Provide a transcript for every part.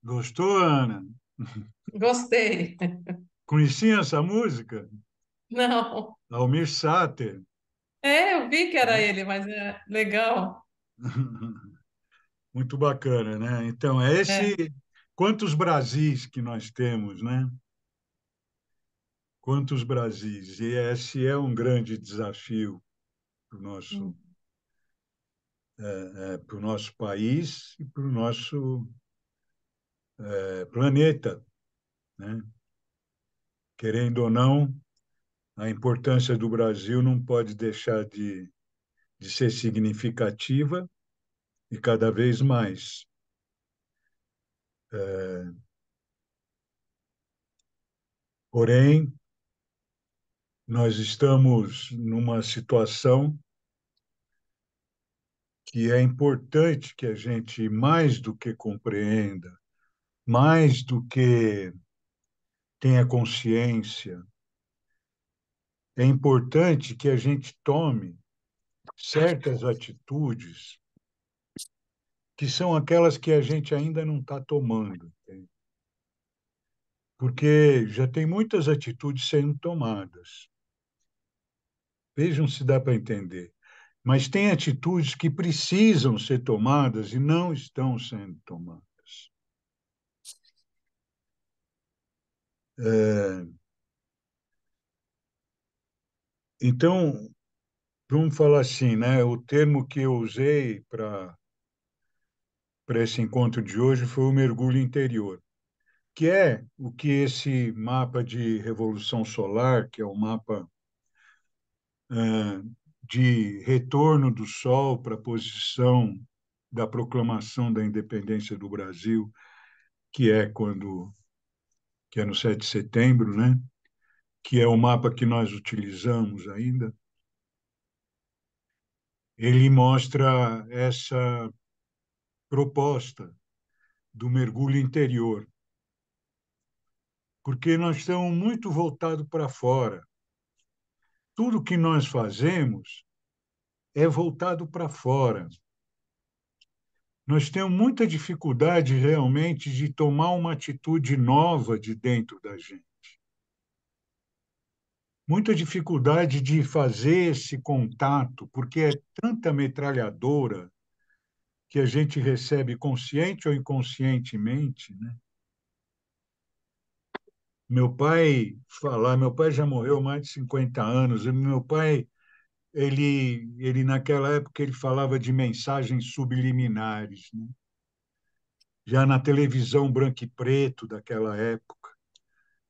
Gostou, Ana? Gostei. Conhecia essa música? Não. Almir Sater, Eu vi que era né? ele, mas é legal. Muito bacana, né? Então, é esse. É. Quantos Brasis que nós temos, né? Quantos Brasis? E esse é um grande desafio para o nosso, Hum. para o nosso país e para o nosso planeta, né? Querendo ou não, a importância do Brasil não pode deixar de ser significativa e cada vez mais. Porém, nós estamos numa situação que é importante que a gente, mais do que compreenda, mais do que tenha consciência, é importante que a gente tome certas atitudes que são aquelas que a gente ainda não está tomando, entende? Porque já tem muitas atitudes sendo tomadas. Vejam se dá para entender. Mas tem atitudes que precisam ser tomadas e não estão sendo tomadas. É, então, vamos falar assim, né? O termo que eu usei para esse encontro de hoje foi o mergulho interior, que é o que esse mapa de revolução solar, que é o mapa de retorno do Sol para a posição da proclamação da independência do Brasil, que é quando que é no 7 de setembro, né? Que é o mapa que nós utilizamos ainda. Ele mostra essa proposta do mergulho interior, porque nós estamos muito voltados para fora. Tudo que nós fazemos é voltado para fora. Nós temos muita dificuldade realmente de tomar uma atitude nova de dentro da gente. Muita dificuldade de fazer esse contato, porque é tanta metralhadora que a gente recebe consciente ou inconscientemente, né? Meu pai já morreu há mais de 50 anos, e meu pai, ele naquela época ele falava de mensagens subliminares, né? Já na televisão branco e preto daquela época,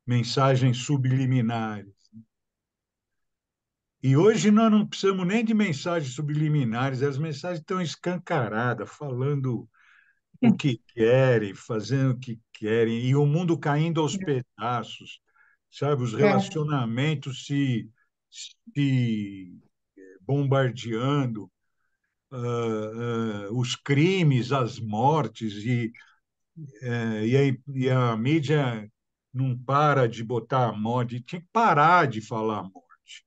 mensagens subliminares. E hoje nós não precisamos nem de mensagens subliminares, as mensagens estão escancaradas, falando o que querem, fazendo o que querem, e o mundo caindo aos pedaços, sabe? Os É. relacionamentos se bombardeando, os crimes, as mortes, e a mídia não para de botar a morte, tinha que parar de falar a morte,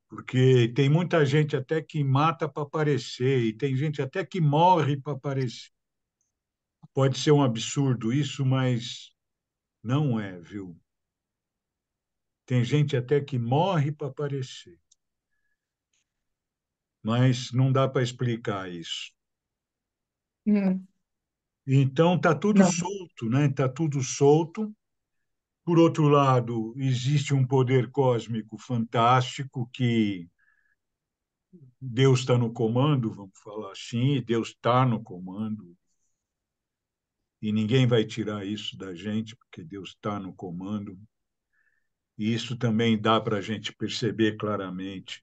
porque tem muita gente até que mata para aparecer, e tem gente até que morre para aparecer. Pode ser um absurdo isso, mas não é, viu? Tem gente até que morre para aparecer, mas não dá para explicar isso. Hum. Então tá tudo Não. solto, né? Tá tudo solto. Por outro lado, existe um poder cósmico fantástico que Deus está no comando, vamos falar assim, e Deus está no comando, e ninguém vai tirar isso da gente, porque Deus está no comando. E isso também dá para a gente perceber claramente,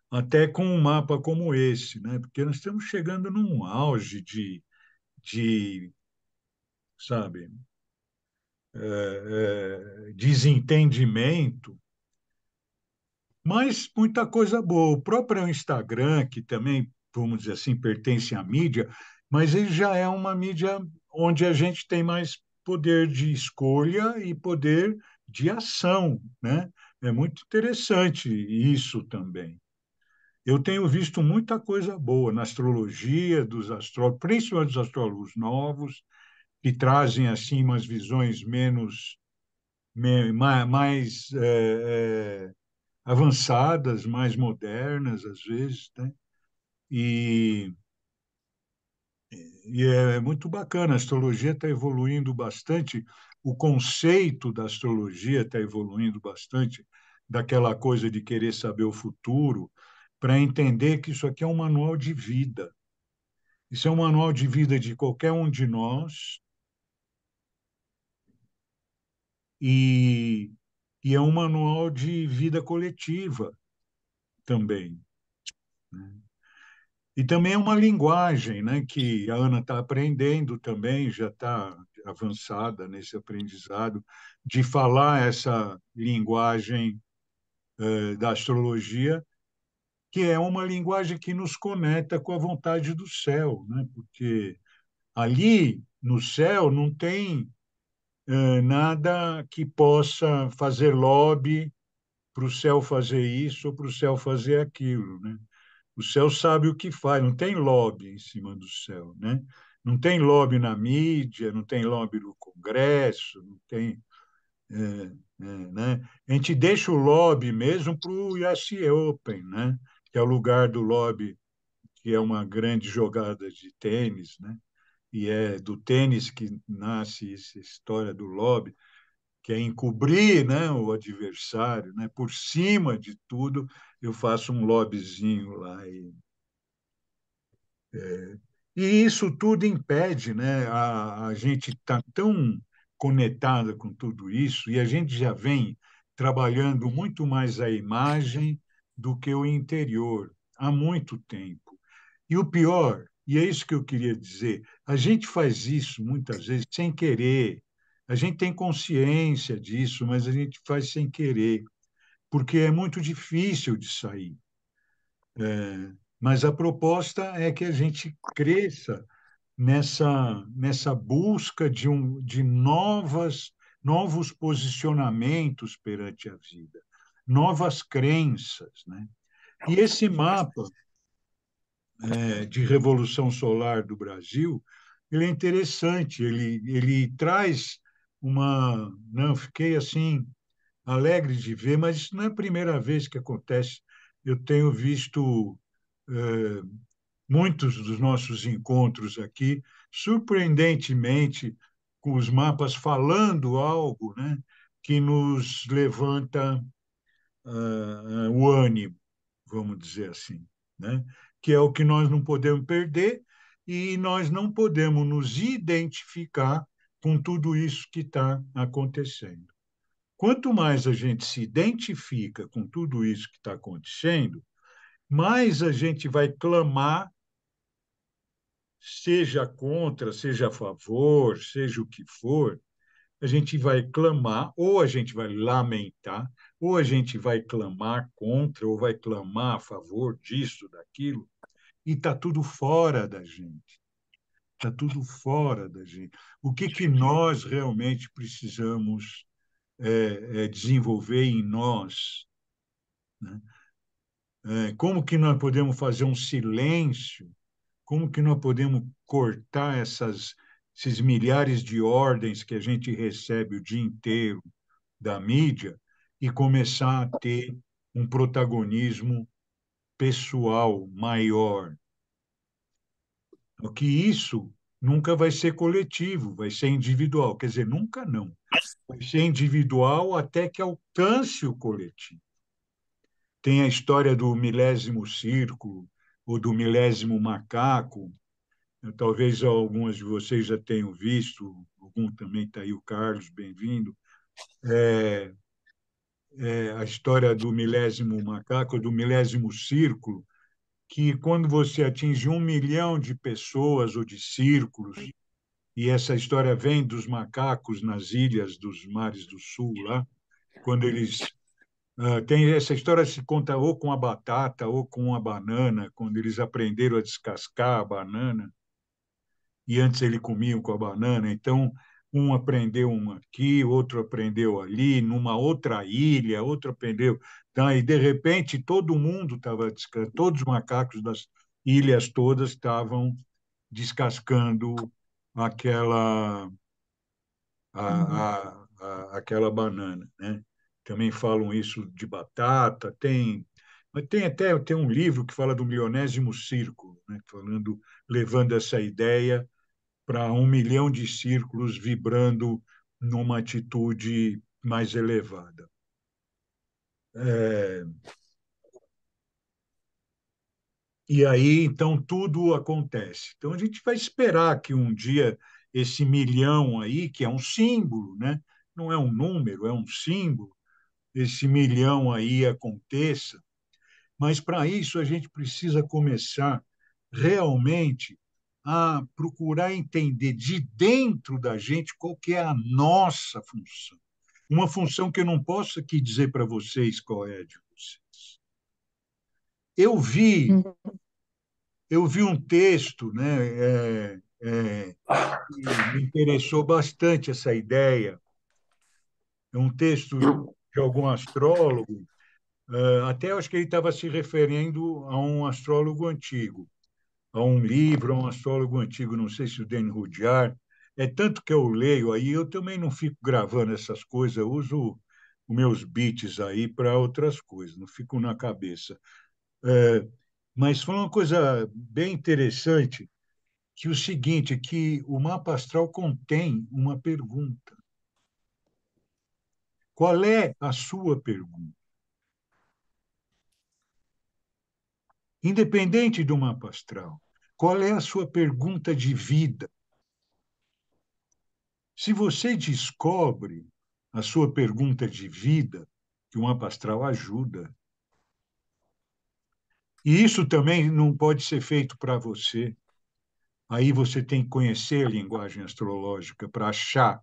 até com um mapa como esse, né? Porque nós estamos chegando num auge de sabe, desentendimento, mas muita coisa boa. O próprio Instagram, que também, vamos dizer assim, pertence à mídia, mas ele já é uma mídia onde a gente tem mais poder de escolha e poder de ação, né? É muito interessante isso também. Eu tenho visto muita coisa boa na astrologia, dos astrólogos, principalmente dos astrólogos novos. que trazem assim umas visões menos mais avançadas, mais modernas às vezes, né? E, e é muito bacana. A astrologia está evoluindo bastante. O conceito da astrologia está evoluindo bastante, daquela coisa de querer saber o futuro, para entender que isso aqui é um manual de vida. Isso é um manual de vida de qualquer um de nós e, e é um manual de vida coletiva também, né? E também é uma linguagem, né, que a Ana está aprendendo também, já está avançada nesse aprendizado, de falar essa linguagem da astrologia, que é uma linguagem que nos conecta com a vontade do céu, né? Porque ali no céu não tem nada que possa fazer lobby para o céu fazer isso ou para o céu fazer aquilo, né? O céu sabe o que faz, não tem lobby em cima do céu, né? Não tem lobby na mídia, não tem lobby no Congresso, não tem, né? A gente deixa o lobby mesmo para o US Open, né? Que é o lugar do lobby, que é uma grande jogada de tênis, né? E é do tênis que nasce essa história do lobby, que é encobrir, né, o adversário, né? Por cima de tudo, eu faço um lobbyzinho lá e isso tudo impede, né? A gente está tão conectada com tudo isso e a gente já vem trabalhando muito mais a imagem do que o interior há muito tempo. E o pior, e é isso que eu queria dizer, a gente faz isso muitas vezes sem querer. A gente tem consciência disso, mas a gente faz sem querer, porque é muito difícil de sair. Mas a proposta é que a gente cresça nessa busca de novos posicionamentos perante a vida, novas crenças, né? E esse mapa de revolução solar do Brasil, ele é interessante, ele traz uma... Não, fiquei assim alegre de ver, mas isso não é a primeira vez que acontece. Eu tenho visto muitos dos nossos encontros aqui, surpreendentemente, com os mapas falando algo, né, que nos levanta o ânimo, vamos dizer assim, né, que é o que nós não podemos perder e nós não podemos nos identificar com tudo isso que está acontecendo. Quanto mais a gente se identifica com tudo isso que está acontecendo, mais a gente vai clamar, seja contra, seja a favor, seja o que for, a gente vai clamar, ou a gente vai lamentar, ou a gente vai clamar contra, ou vai clamar a favor disso, daquilo, e está tudo fora da gente. Está tudo fora da gente. O que, que nós realmente precisamos desenvolver em nós? Né? Como que nós podemos fazer um silêncio? Como que nós podemos cortar esses milhares de ordens que a gente recebe o dia inteiro da mídia e começar a ter um protagonismo pessoal maior? O que isso nunca vai ser coletivo, vai ser individual. Quer dizer, nunca não. Vai ser individual até que alcance o coletivo. Tem a história do milésimo círculo ou do milésimo macaco. Talvez algumas de vocês já tenham visto, algum também está aí, o Carlos, bem-vindo. A história do milésimo macaco, do milésimo círculo, que quando você atinge 1 milhão de pessoas ou de círculos, e essa história vem dos macacos nas ilhas dos mares do sul, lá, quando eles tem essa história se conta ou com a batata ou com a banana, quando eles aprenderam a descascar a banana, e antes ele comiam com a banana, então um aprendeu um aqui, outro aprendeu ali, numa outra ilha, outro aprendeu, tá? E de repente todo mundo estava descascando, todos os macacos das ilhas todas estavam descascando aquela, Uhum. aquela banana, né? Também falam isso de batata, mas tem um livro que fala do milionésimo círculo, né? Falando, levando essa ideia para 1 milhão de círculos vibrando numa atitude mais elevada. É, e aí, então, tudo acontece. Então, a gente vai esperar que um dia esse milhão aí, que é um símbolo, né? Não é um número, é um símbolo, esse milhão aí aconteça. Mas, para isso, a gente precisa começar realmente a procurar entender de dentro da gente qual que é a nossa função. Uma função que eu não posso aqui dizer para vocês qual é a de vocês. Eu vi, Uhum. eu vi um texto, né, que me interessou bastante essa ideia. É um texto de algum astrólogo, até acho que ele estava se referindo a um astrólogo antigo, a um livro, a um astrólogo antigo, não sei se o Dan Rudyard. É tanto que eu leio aí, eu também não fico gravando essas coisas, eu uso os meus beats aí para outras coisas, não fico na cabeça. É, mas foi uma coisa bem interessante, que o seguinte, que o mapa astral contém uma pergunta. Qual é a sua pergunta? Independente do mapa astral, qual é a sua pergunta de vida? Se você descobre a sua pergunta de vida, que o mapa astral ajuda, e isso também não pode ser feito para você, aí você tem que conhecer a linguagem astrológica para achar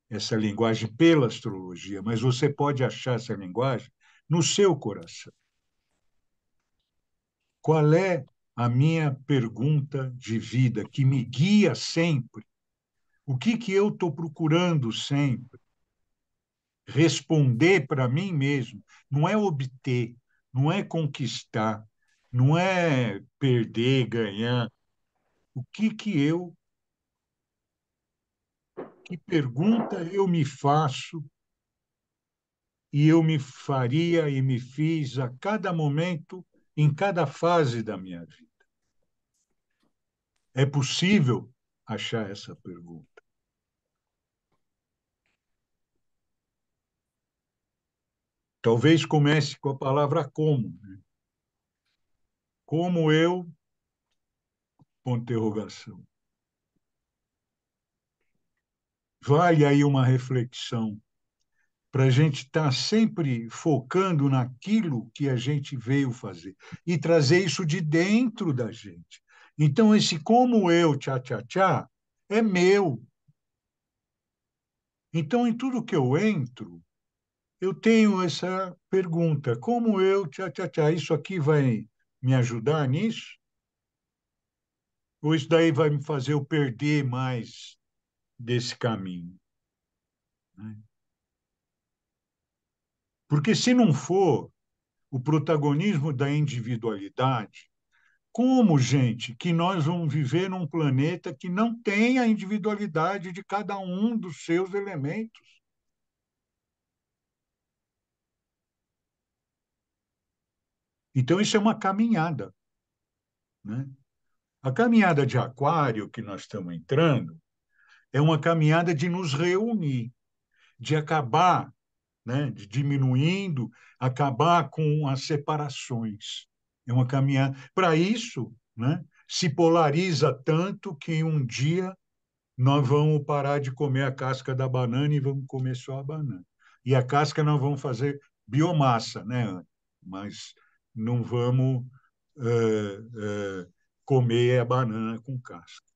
essa linguagem pela astrologia, mas você pode achar essa linguagem no seu coração. Qual é a minha pergunta de vida que me guia sempre? O que eu estou procurando sempre? Responder para mim mesmo. Não é obter, não é conquistar, não é perder, ganhar. O que pergunta eu me faço e eu me faria e me fiz a cada momento, em cada fase da minha vida? É possível achar essa pergunta. Talvez comece com a palavra como. Como eu, ponto de interrogação. Vale aí uma reflexão para a gente estar sempre focando naquilo que a gente veio fazer e trazer isso de dentro da gente. Então, esse como eu, tchá, tchá, tchá, é meu. Então, em tudo que eu entro, eu tenho essa pergunta: como eu, tchá, tchá, tchá, isso aqui vai me ajudar nisso? Ou isso daí vai me fazer eu perder mais desse caminho? Né? Porque se não for o protagonismo da individualidade, como, gente, que nós vamos viver num planeta que não tem a individualidade de cada um dos seus elementos? Então, isso é uma caminhada, né? A caminhada de Aquário que nós estamos entrando é uma caminhada de nos reunir, de acabar, né, de diminuindo, acabar com as separações. É uma caminhada. Para isso, né, se polariza tanto que um dia nós vamos parar de comer a casca da banana e vamos comer só a banana. E a casca nós vamos fazer biomassa, né? Mas não vamos comer a banana com casca.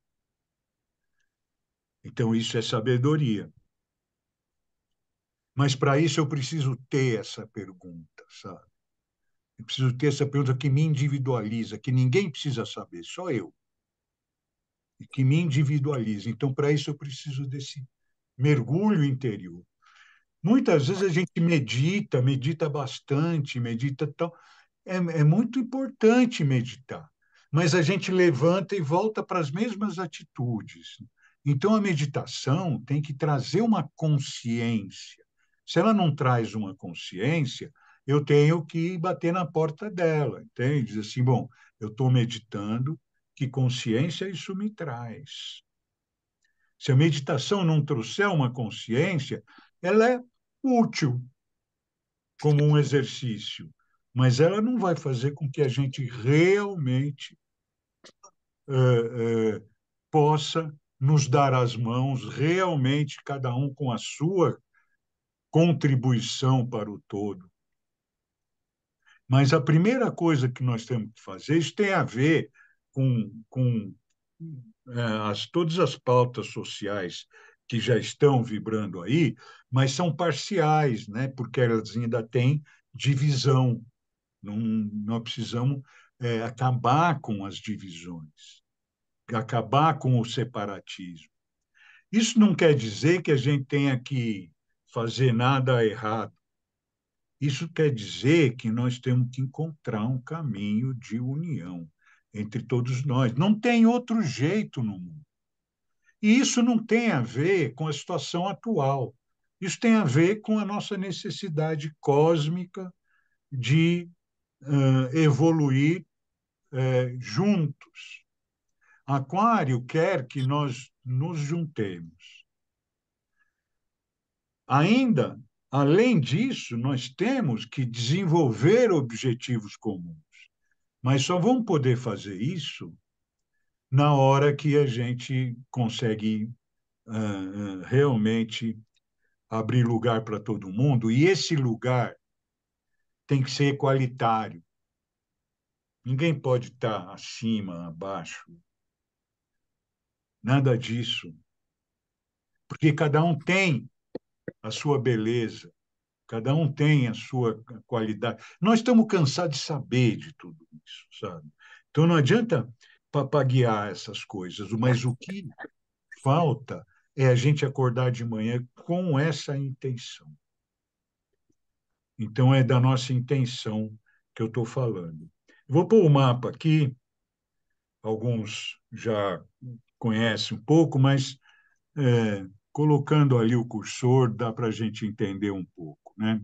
Então, isso é sabedoria. Mas para isso eu preciso ter essa pergunta, sabe? Eu preciso ter essa pergunta que me individualiza, que ninguém precisa saber, só eu. E que me individualiza. Então, para isso eu preciso desse mergulho interior. Muitas vezes a gente medita, medita bastante, medita tão. É muito importante meditar, mas a gente levanta e volta para as mesmas atitudes. Então, a meditação tem que trazer uma consciência. Se ela não traz uma consciência, eu tenho que bater na porta dela, entende? Dizer assim, bom, eu estou meditando, que consciência isso me traz? Se a meditação não trouxer uma consciência, ela é útil como um exercício, mas ela não vai fazer com que a gente realmente possa nos dar as mãos, realmente cada um com a sua contribuição para o todo. Mas a primeira coisa que nós temos que fazer, isso tem a ver com todas as pautas sociais que já estão vibrando aí, mas são parciais, né? Porque elas ainda têm divisão. Não, nós precisamos acabar com as divisões, acabar com o separatismo. Isso não quer dizer que a gente tenha que fazer nada errado. Isso quer dizer que nós temos que encontrar um caminho de união entre todos nós. Não tem outro jeito no mundo. E isso não tem a ver com a situação atual. Isso tem a ver com a nossa necessidade cósmica de evoluir juntos. Aquário quer que nós nos juntemos. Ainda, além disso, nós temos que desenvolver objetivos comuns. Mas só vamos poder fazer isso na hora que a gente consegue realmente abrir lugar para todo mundo, e esse lugar tem que ser equalitário. Ninguém pode estar acima, abaixo, nada disso, porque cada um tem a sua beleza, cada um tem a sua qualidade. Nós estamos cansados de saber de tudo isso, sabe? Então não adianta papaguear essas coisas, mas o que falta é a gente acordar de manhã com essa intenção. Então é da nossa intenção que eu estou falando. Vou pôr o mapa aqui, alguns já conhecem um pouco, mas colocando ali o cursor dá para a gente entender um pouco, né?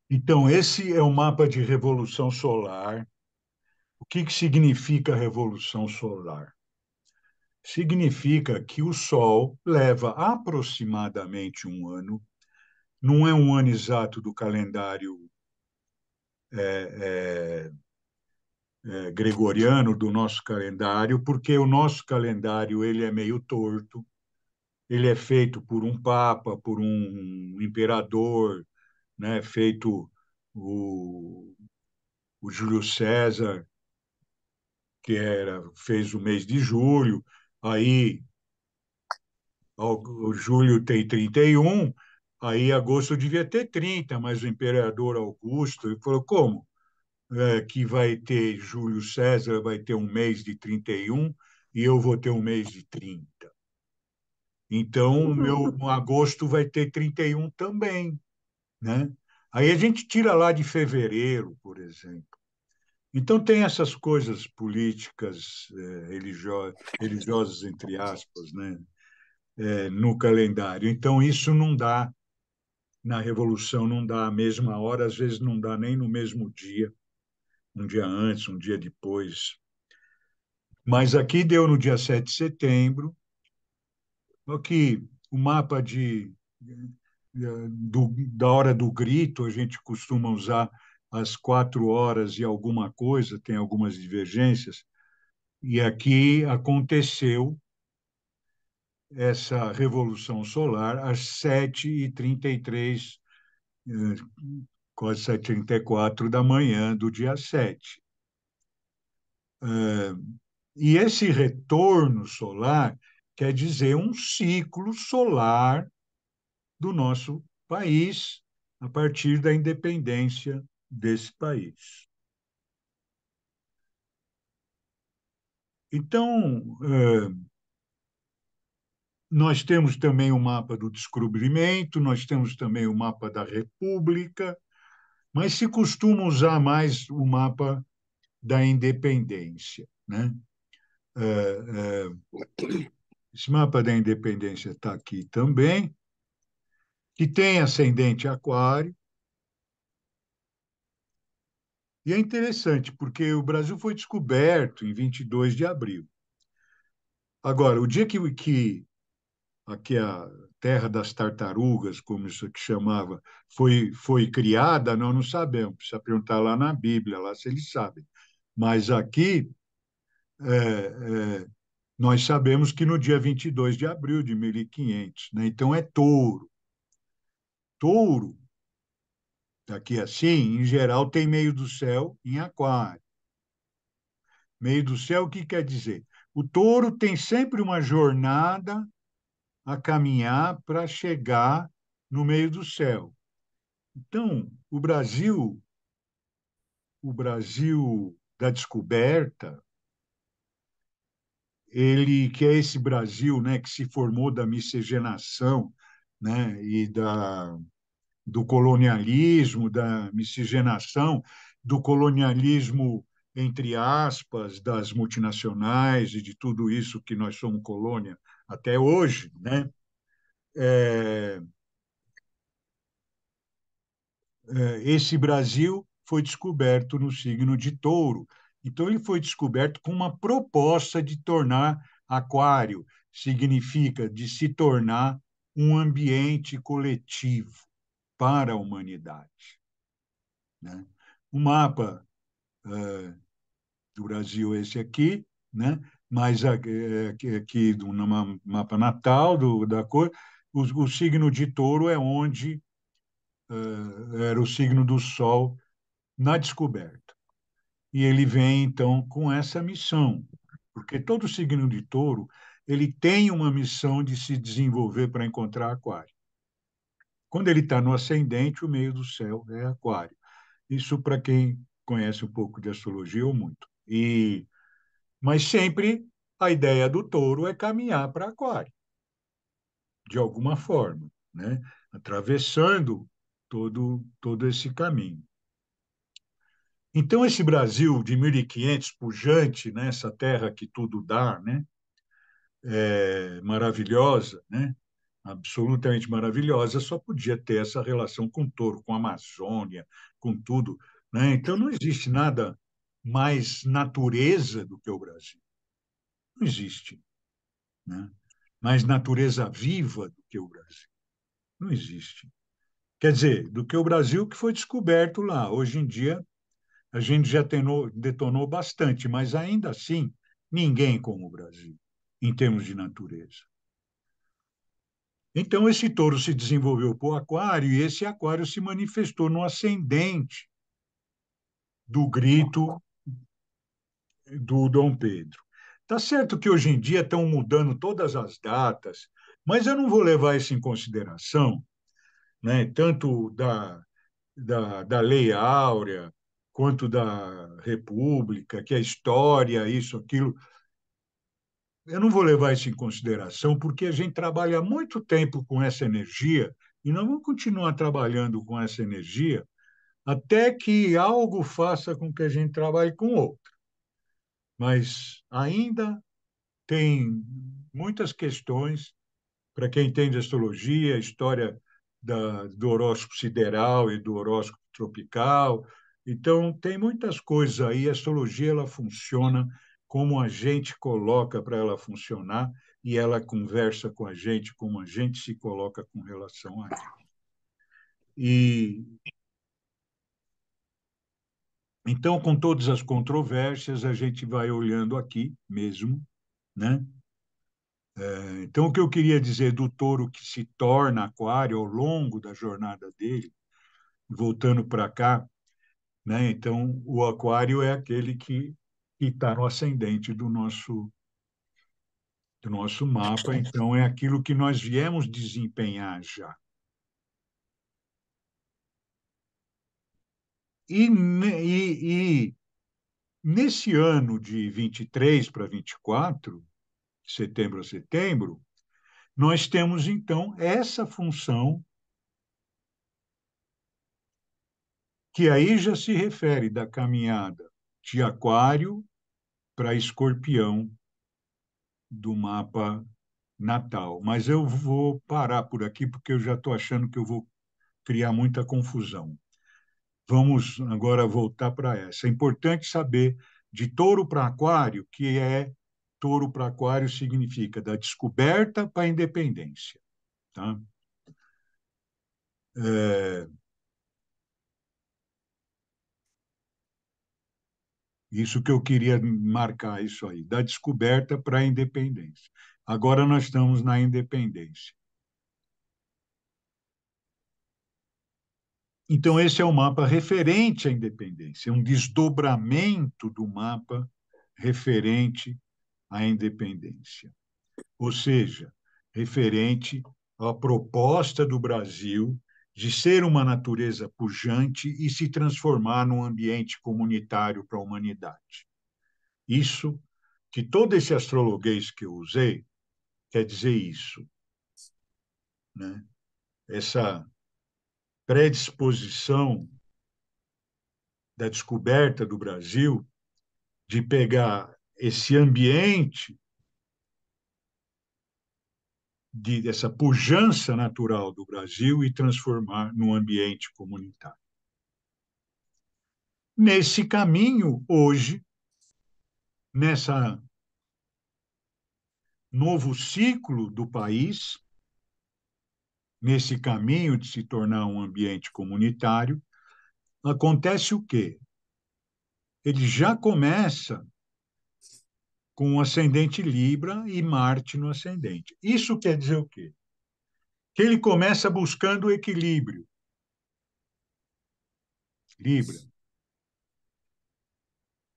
Então, esse é o mapa de revolução solar. O que que significa revolução solar? Significa que o Sol leva aproximadamente um ano, não é um ano exato do calendário é, gregoriano, do nosso calendário, porque o nosso calendário ele é meio torto, ele é feito por um papa, por um imperador, né, feito o, o Júlio César, fez o mês de julho, aí o julho tem 31, aí agosto devia ter 30, mas o imperador Augusto ele falou, como? Que vai ter Júlio César, vai ter um mês de 31 e eu vou ter um mês de 30. Então, o meu agosto vai ter 31 também, né? Aí a gente tira lá de fevereiro, por exemplo. Então, tem essas coisas políticas, religiosas, entre aspas, né? No calendário. Então, isso não dá, na Revolução, não dá a mesma hora, às vezes não dá nem no mesmo dia, um dia antes, um dia depois. Mas aqui deu no dia 7 de setembro, aqui o mapa da hora do grito, a gente costuma usar às 4 horas e alguma coisa, tem algumas divergências, e aqui aconteceu essa revolução solar às 7h33, quase 7h34 da manhã do dia 7. E esse retorno solar quer dizer um ciclo solar do nosso país, a partir da independência desse país. Então, nós temos também o mapa do descobrimento, nós temos também o mapa da República, mas se costuma usar mais o mapa da independência, né? Esse mapa da independência está aqui também, que tem ascendente aquário, e é interessante, porque o Brasil foi descoberto em 22 de abril. Agora, o dia que aqui a Terra das Tartarugas, como isso aqui chamava, foi criada, nós não sabemos. Precisa perguntar lá na Bíblia, lá se eles sabem. Mas aqui, é, é, nós sabemos que no dia 22 de abril de 1500, né? Então é touro. Touro, aqui assim, em geral, tem meio do céu em aquário. Meio do céu, o que quer dizer? O touro tem sempre uma jornada a caminhar para chegar no meio do céu. Então, o Brasil da descoberta, ele que é esse Brasil, né, que se formou da miscigenação, né, do colonialismo, da miscigenação, do colonialismo entre aspas, das multinacionais e de tudo isso que nós somos colônia até hoje, né? É, esse Brasil foi descoberto no signo de Touro. Então, ele foi descoberto com uma proposta de tornar Aquário, significa de se tornar um ambiente coletivo para a humanidade. Né? O mapa do Brasil é esse aqui, né? Mas aqui no mapa natal da cor, o signo de Touro é onde era o signo do Sol na descoberta. E ele vem, então, com essa missão, porque todo signo de touro ele tem uma missão de se desenvolver para encontrar aquário. Quando ele está no ascendente, o meio do céu é aquário. Isso para quem conhece um pouco de astrologia ou muito. Mas sempre a ideia do touro é caminhar para aquário, de alguma forma, né? Atravessando todo esse caminho. Então, esse Brasil de 1500 pujante, né, essa terra que tudo dá, né, maravilhosa, né, absolutamente maravilhosa, só podia ter essa relação com o touro, com a Amazônia, com tudo. Né? Então, não existe nada mais natureza do que o Brasil. Não existe. Né? Mais natureza viva do que o Brasil. Não existe. Quer dizer, do que o Brasil que foi descoberto lá. Hoje em dia, a gente já detonou bastante, mas ainda assim, ninguém como o Brasil, em termos de natureza. Então, esse touro se desenvolveu para o aquário e esse aquário se manifestou no ascendente do grito do Dom Pedro. Tá certo que hoje em dia estão mudando todas as datas, mas eu não vou levar isso em consideração, né? Tanto da Lei Áurea, quanto da República, que a história, isso, aquilo. Eu não vou levar isso em consideração, porque a gente trabalha há muito tempo com essa energia e nós vamos continuar trabalhando com essa energia até que algo faça com que a gente trabalhe com outra. Mas ainda tem muitas questões para quem entende astrologia, história do horóscopo sideral e do horóscopo tropical. Então, tem muitas coisas aí. A astrologia ela funciona como a gente coloca para ela funcionar e ela conversa com a gente como a gente se coloca com relação a ela. E então, com todas as controvérsias, a gente vai olhando aqui mesmo, né? Então, o que eu queria dizer do touro que se torna aquário ao longo da jornada dele, voltando para cá, né? Então, o aquário é aquele que está no ascendente do nosso mapa, então é aquilo que nós viemos desempenhar já. e nesse ano de 23 para 24, setembro a setembro, nós temos, então, essa função que aí já se refere da caminhada de Aquário para Escorpião do mapa natal. Mas eu vou parar por aqui porque eu já estou achando que eu vou criar muita confusão. Vamos agora voltar para essa. É importante saber de touro para aquário, que é touro para aquário significa da descoberta para a independência. Tá? É, isso que eu queria marcar, isso aí, da descoberta para a independência. Agora nós estamos na independência. Então, esse é o mapa referente à independência, é um desdobramento do mapa referente à independência. Ou seja, referente à proposta do Brasil de ser uma natureza pujante e se transformar num ambiente comunitário para a humanidade. Isso, que todo esse astrologuês que eu usei, quer dizer isso, né? Essa predisposição da descoberta do Brasil de pegar esse ambiente dessa pujança natural do Brasil e transformar num ambiente comunitário. Nesse caminho, hoje, nessa novo ciclo do país, nesse caminho de se tornar um ambiente comunitário, acontece o quê? Ele já começa com o ascendente Libra e Marte no ascendente. Isso quer dizer o quê? Que ele começa buscando o equilíbrio. Libra.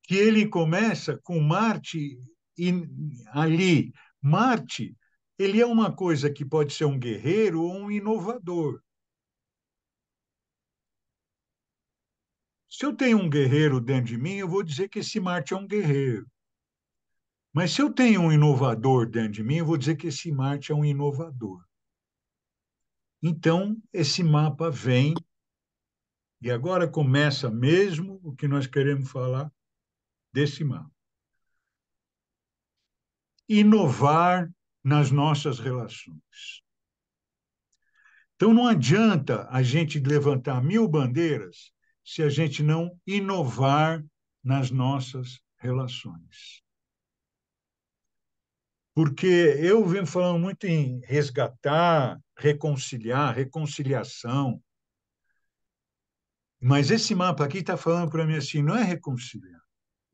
Que ele começa com Marte ali. Marte, ele é uma coisa que pode ser um guerreiro ou um inovador. Se eu tenho um guerreiro dentro de mim, eu vou dizer que esse Marte é um guerreiro. Mas se eu tenho um inovador dentro de mim, eu vou dizer que esse Marte é um inovador. Então, esse mapa vem, e agora começa mesmo o que nós queremos falar desse mapa. Inovar nas nossas relações. Então, não adianta a gente levantar 1000 bandeiras se a gente não inovar nas nossas relações. Porque eu venho falando muito em resgatar, reconciliar, reconciliação, mas esse mapa aqui está falando para mim assim, não é reconciliar,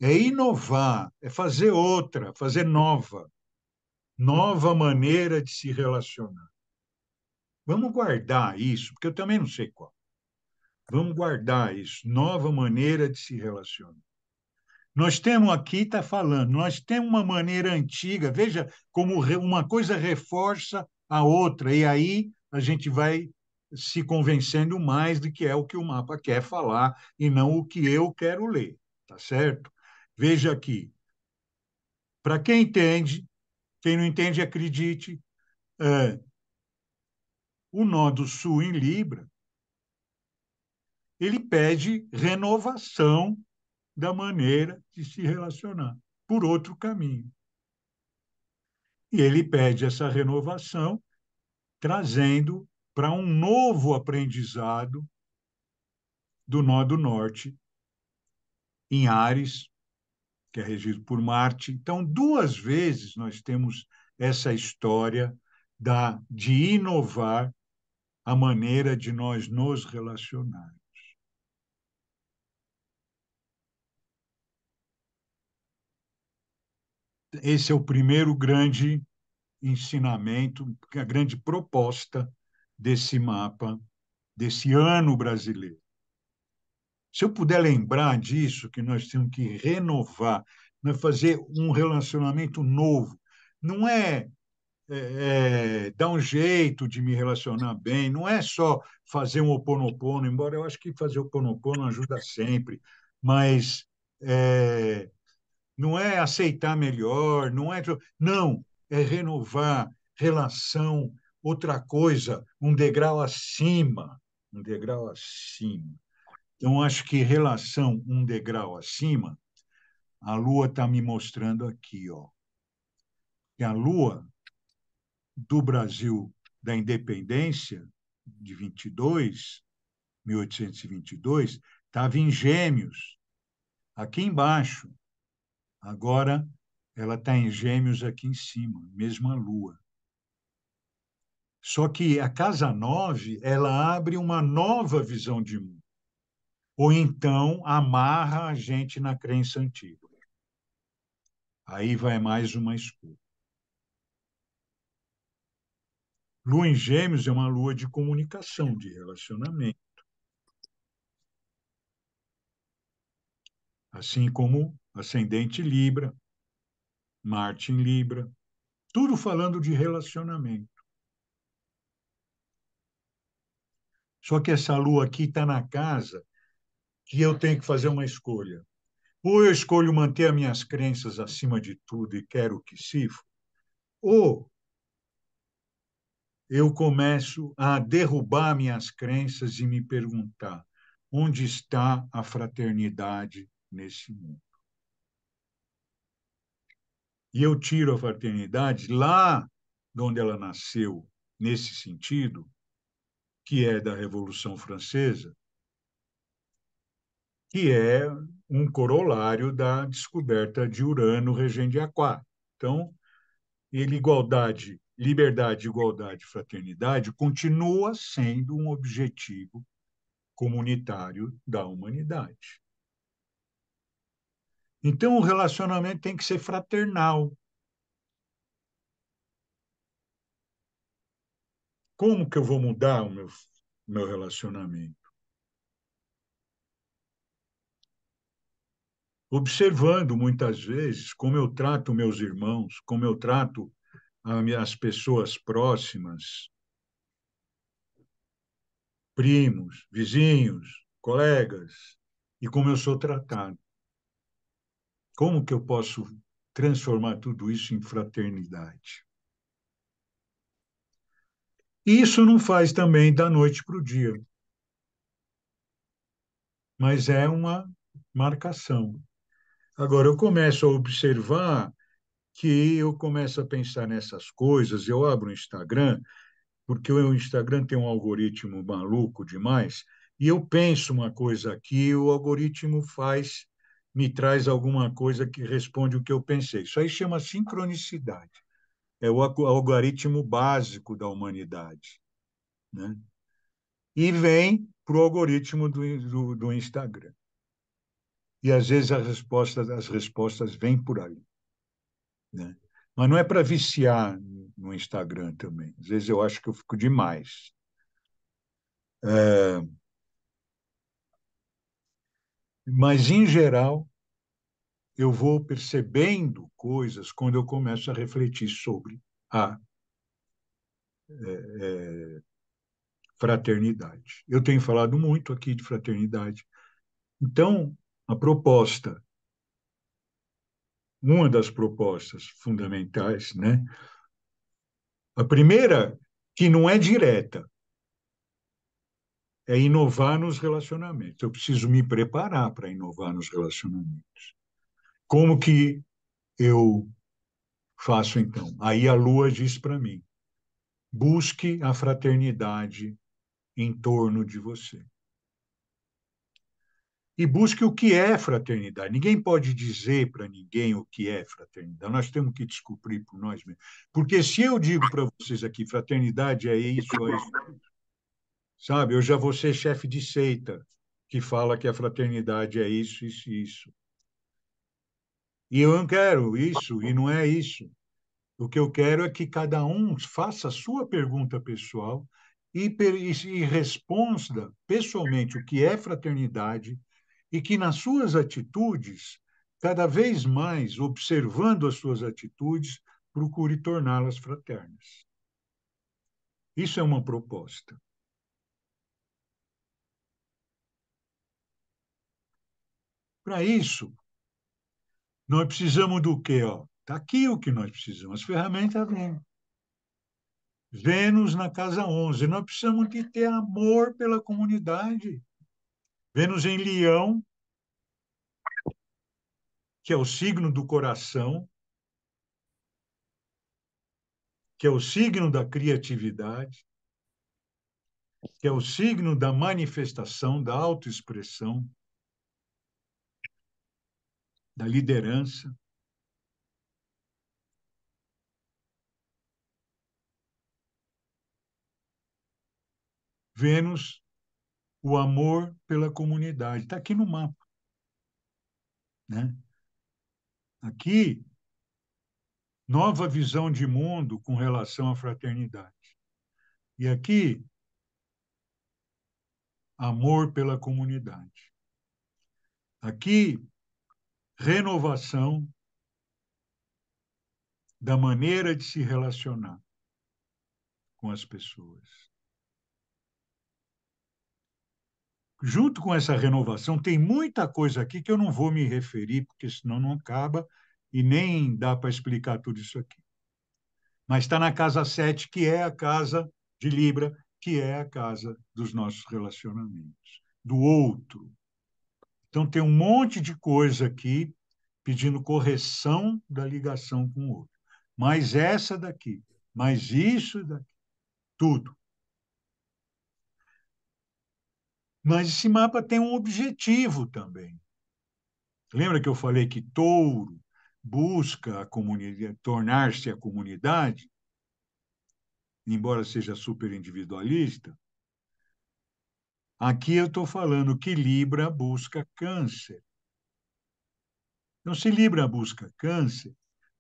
é inovar, é fazer outra, fazer nova, nova maneira de se relacionar. Vamos guardar isso, porque eu também não sei qual. Vamos guardar isso, nova maneira de se relacionar. Nós temos aqui, está falando, nós temos uma maneira antiga, veja como uma coisa reforça a outra, e aí a gente vai se convencendo mais de que é o que o mapa quer falar e não o que eu quero ler, tá certo? Veja aqui, para quem entende, quem não entende, acredite, o nó do sul em Libra, ele pede renovação da maneira de se relacionar por outro caminho. E ele pede essa renovação, trazendo para um novo aprendizado do nó do norte, em Áries, que é regido por Marte. Então, 2 vezes nós temos essa história de inovar a maneira de nós nos relacionar. Esse é o primeiro grande ensinamento, a grande proposta desse mapa, desse ano brasileiro. Se eu puder lembrar disso, que nós temos que renovar, fazer um relacionamento novo, não é dar um jeito de me relacionar bem, não é só fazer um Ho'oponopono, embora eu acho que fazer o Ho'oponopono ajuda sempre, mas é, não é aceitar melhor, não, é renovar relação, outra coisa, um degrau acima. Então, acho que relação um degrau acima, a Lua está me mostrando aqui, ó, que a Lua do Brasil da independência de 22, 1822, estava em Gêmeos, aqui embaixo. Agora ela está em Gêmeos aqui em cima, mesma Lua. Só que a casa 9 ela abre uma nova visão de mundo. Ou então amarra a gente na crença antiga. Aí vai mais uma escolha. Lua em Gêmeos é uma lua de comunicação, de relacionamento. Assim como ascendente Libra, Marte em Libra, tudo falando de relacionamento. Só que essa lua aqui está na casa que eu tenho que fazer uma escolha. Ou eu escolho manter as minhas crenças acima de tudo e quero que se for, ou eu começo a derrubar minhas crenças e me perguntar onde está a fraternidade nesse mundo. E eu tiro a fraternidade lá de onde ela nasceu, nesse sentido, que é da Revolução Francesa, que é um corolário da descoberta de Urano, regente de Aquário. Então, igualdade, liberdade, igualdade, fraternidade continua sendo um objetivo comunitário da humanidade. Então, o relacionamento tem que ser fraternal. Como que eu vou mudar o meu relacionamento? Observando muitas vezes como eu trato meus irmãos, como eu trato as pessoas próximas, primos, vizinhos, colegas, e como eu sou tratado. Como que eu posso transformar tudo isso em fraternidade? E isso não faz também da noite para o dia, mas é uma marcação. Agora, eu começo a observar que eu começo a pensar nessas coisas, eu abro o Instagram, porque o Instagram tem um algoritmo maluco demais, e eu penso uma coisa aqui, o algoritmo me traz alguma coisa que responde o que eu pensei. Isso aí chama sincronicidade. É o algoritmo básico da humanidade, né? E vem para o algoritmo do Instagram. E às vezes as respostas vêm por aí, né? Mas não é para viciar no Instagram também. Às vezes eu acho que eu fico demais. É, mas, em geral, eu vou percebendo coisas quando eu começo a refletir sobre a fraternidade. Eu tenho falado muito aqui de fraternidade. Então, a proposta, uma das propostas fundamentais, né? A primeira, que não é direta, é inovar nos relacionamentos. Eu preciso me preparar para inovar nos relacionamentos. Como que eu faço então? Aí a Lua diz para mim: busque a fraternidade em torno de você. E busque o que é fraternidade. Ninguém pode dizer para ninguém o que é fraternidade. Nós temos que descobrir por nós mesmos. Porque se eu digo para vocês aqui, fraternidade é isso, sabe? Eu já vou ser chefe de seita que fala que a fraternidade é isso, isso, isso. E eu não quero isso, e não é isso. O que eu quero é que cada um faça a sua pergunta pessoal e responda pessoalmente o que é fraternidade e que nas suas atitudes, cada vez mais observando as suas atitudes, procure torná-las fraternas. Isso é uma proposta. Para isso, nós precisamos do quê? Está aqui o que nós precisamos. As ferramentas vêm. Vênus na casa 11. Nós precisamos de ter amor pela comunidade. Vênus em Leão, que é o signo do coração, que é o signo da criatividade, que é o signo da manifestação, da autoexpressão, da liderança. Vênus, o amor pela comunidade. Está aqui no mapa. Né? Aqui, nova visão de mundo com relação à fraternidade. E aqui, amor pela comunidade. Aqui, renovação da maneira de se relacionar com as pessoas. Junto com essa renovação, tem muita coisa aqui que eu não vou me referir, porque senão não acaba e nem dá para explicar tudo isso aqui. Mas está na casa 7, que é a casa de Libra, que é a casa dos nossos relacionamentos, do outro. Então, tem um monte de coisa aqui pedindo correção da ligação com o outro. Mais essa daqui, mais isso daqui, tudo. Mas esse mapa tem um objetivo também. Lembra que eu falei que Touro busca a comunidade, tornar-se a comunidade, embora seja super individualista? Aqui eu estou falando que Libra busca Câncer. Então, se Libra busca Câncer,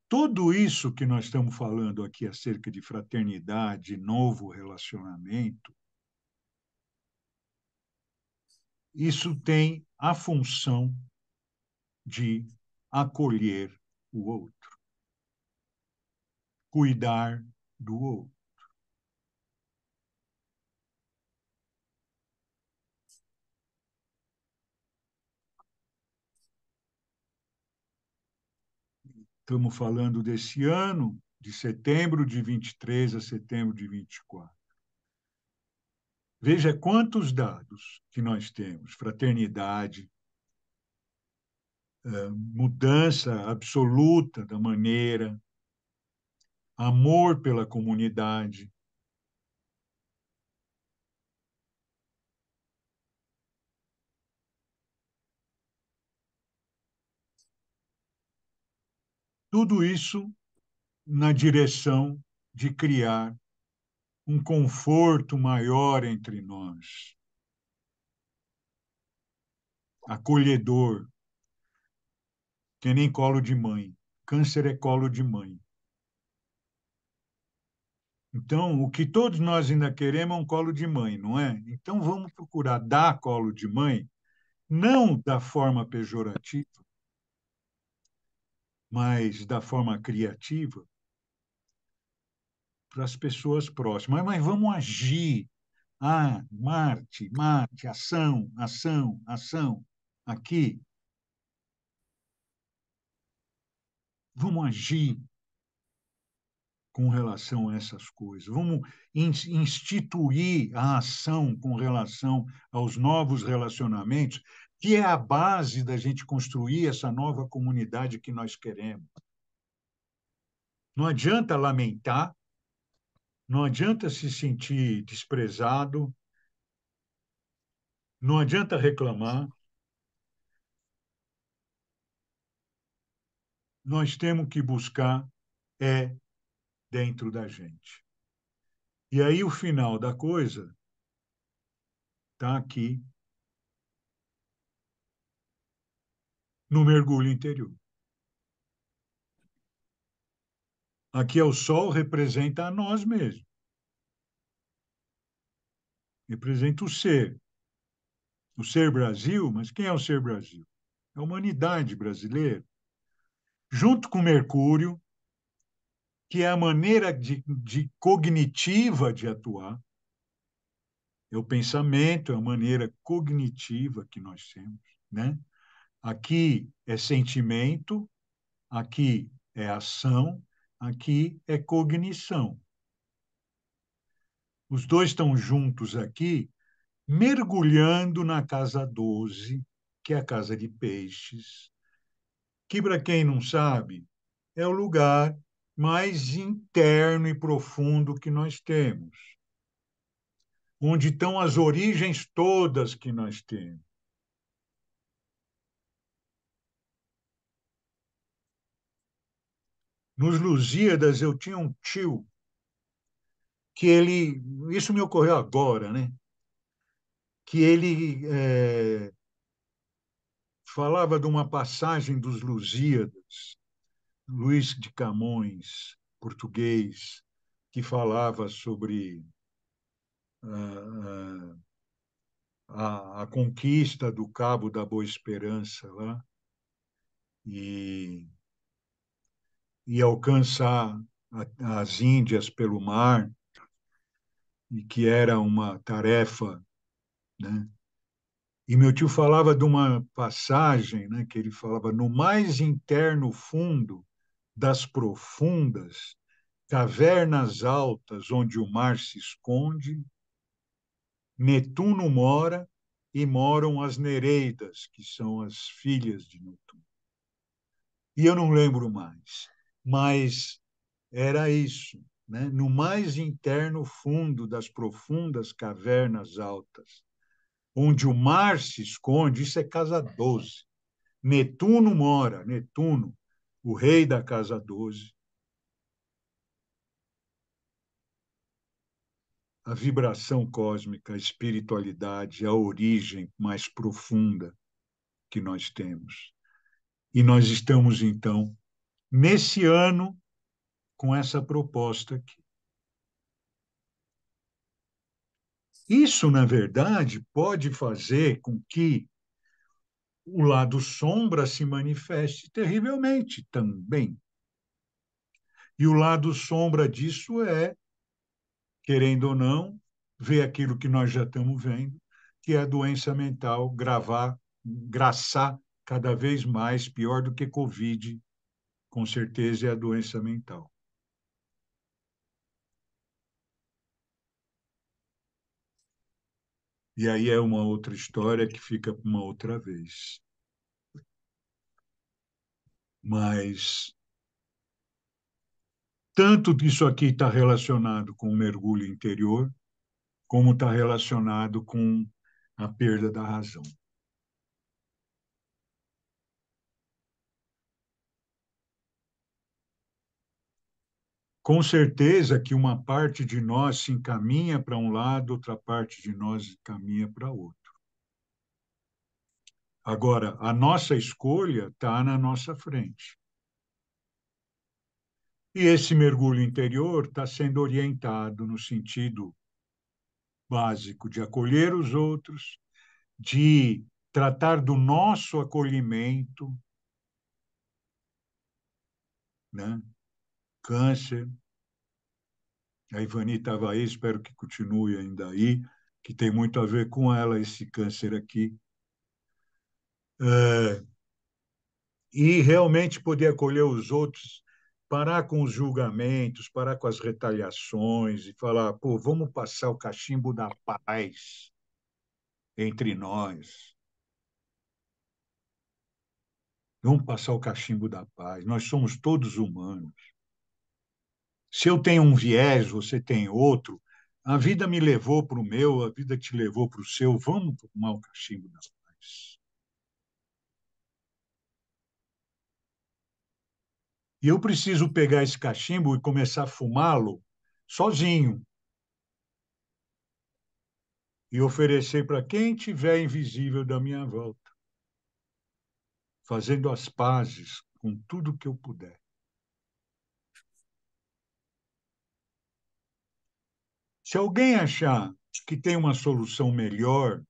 tudo isso que nós estamos falando aqui acerca de fraternidade, novo relacionamento, isso tem a função de acolher o outro, cuidar do outro. Estamos falando desse ano, de setembro de 23 a setembro de 24. Veja quantos dados que nós temos: fraternidade, mudança absoluta da maneira, amor pela comunidade. Tudo isso na direção de criar um conforto maior entre nós, acolhedor, que nem colo de mãe. Câncer é colo de mãe. Então, o que todos nós ainda queremos é um colo de mãe, não é? Então, vamos procurar dar colo de mãe, não da forma pejorativa, mas da forma criativa, para as pessoas próximas. Mas vamos agir. Marte, Marte, ação, ação, ação. Aqui, vamos agir com relação a essas coisas. Vamos instituir a ação com relação aos novos relacionamentos, que é a base da gente construir essa nova comunidade que nós queremos. Não adianta lamentar, não adianta se sentir desprezado, não adianta reclamar. Nós temos que buscar dentro da gente. E aí o final da coisa está aqui no mergulho interior. Aqui é o Sol, representa a nós mesmos. Representa o ser Brasil, mas quem é o ser Brasil? É a humanidade brasileira. Junto com Mercúrio, que é a maneira de cognitiva de atuar, é o pensamento, é a maneira cognitiva que nós temos, né? Aqui é sentimento, aqui é ação, aqui é cognição. Os dois estão juntos aqui, mergulhando na casa 12, que é a casa de peixes, que, para quem não sabe, é o lugar mais interno e profundo que nós temos, onde estão as origens todas que nós temos. Nos Lusíadas, eu tinha um tio que ele, isso me ocorreu agora, né? Que ele falava de uma passagem dos Lusíadas, Luís de Camões, português, que falava sobre a, a conquista do Cabo da Boa Esperança lá e, e alcançar as Índias pelo mar, e que era uma tarefa, né? E meu tio falava de uma passagem, né, que ele falava: no mais interno fundo das profundas cavernas altas onde o mar se esconde, Netuno mora e moram as Nereidas, que são as filhas de Netuno. E eu não lembro mais, mas era isso, né? No mais interno fundo das profundas cavernas altas, onde o mar se esconde, isso é casa 12. Netuno mora, Netuno, o rei da casa 12, a vibração cósmica, a espiritualidade, a origem mais profunda que nós temos. E nós estamos, então, nesse ano, com essa proposta aqui. Isso, na verdade, pode fazer com que o lado sombra se manifeste terrivelmente também. E o lado sombra disso é, querendo ou não, ver aquilo que nós já estamos vendo, que é a doença mental graçar cada vez mais, pior do que Covid, com certeza é a doença mental. E aí é uma outra história que fica para uma outra vez. Mas tanto disso aqui está relacionado com o mergulho interior, como está relacionado com a perda da razão. Com certeza que uma parte de nós se encaminha para um lado, outra parte de nós caminha para outro. Agora, a nossa escolha está na nossa frente. E esse mergulho interior está sendo orientado no sentido básico de acolher os outros, de tratar do nosso acolhimento, né? Câncer. A Ivani estava aí, espero que continue ainda aí, que tem muito a ver com ela, esse câncer aqui. E realmente poder acolher os outros, parar com os julgamentos, parar com as retaliações e falar, pô, vamos passar o cachimbo da paz entre nós. Vamos passar o cachimbo da paz. Nós somos todos humanos. Se eu tenho um viés, você tem outro, a vida me levou para o meu, a vida te levou para o seu. Vamos tomar o cachimbo da paz. E eu preciso pegar esse cachimbo e começar a fumá-lo sozinho e oferecer para quem tiver invisível da minha volta, fazendo as pazes com tudo que eu puder. Se alguém achar que tem uma solução melhor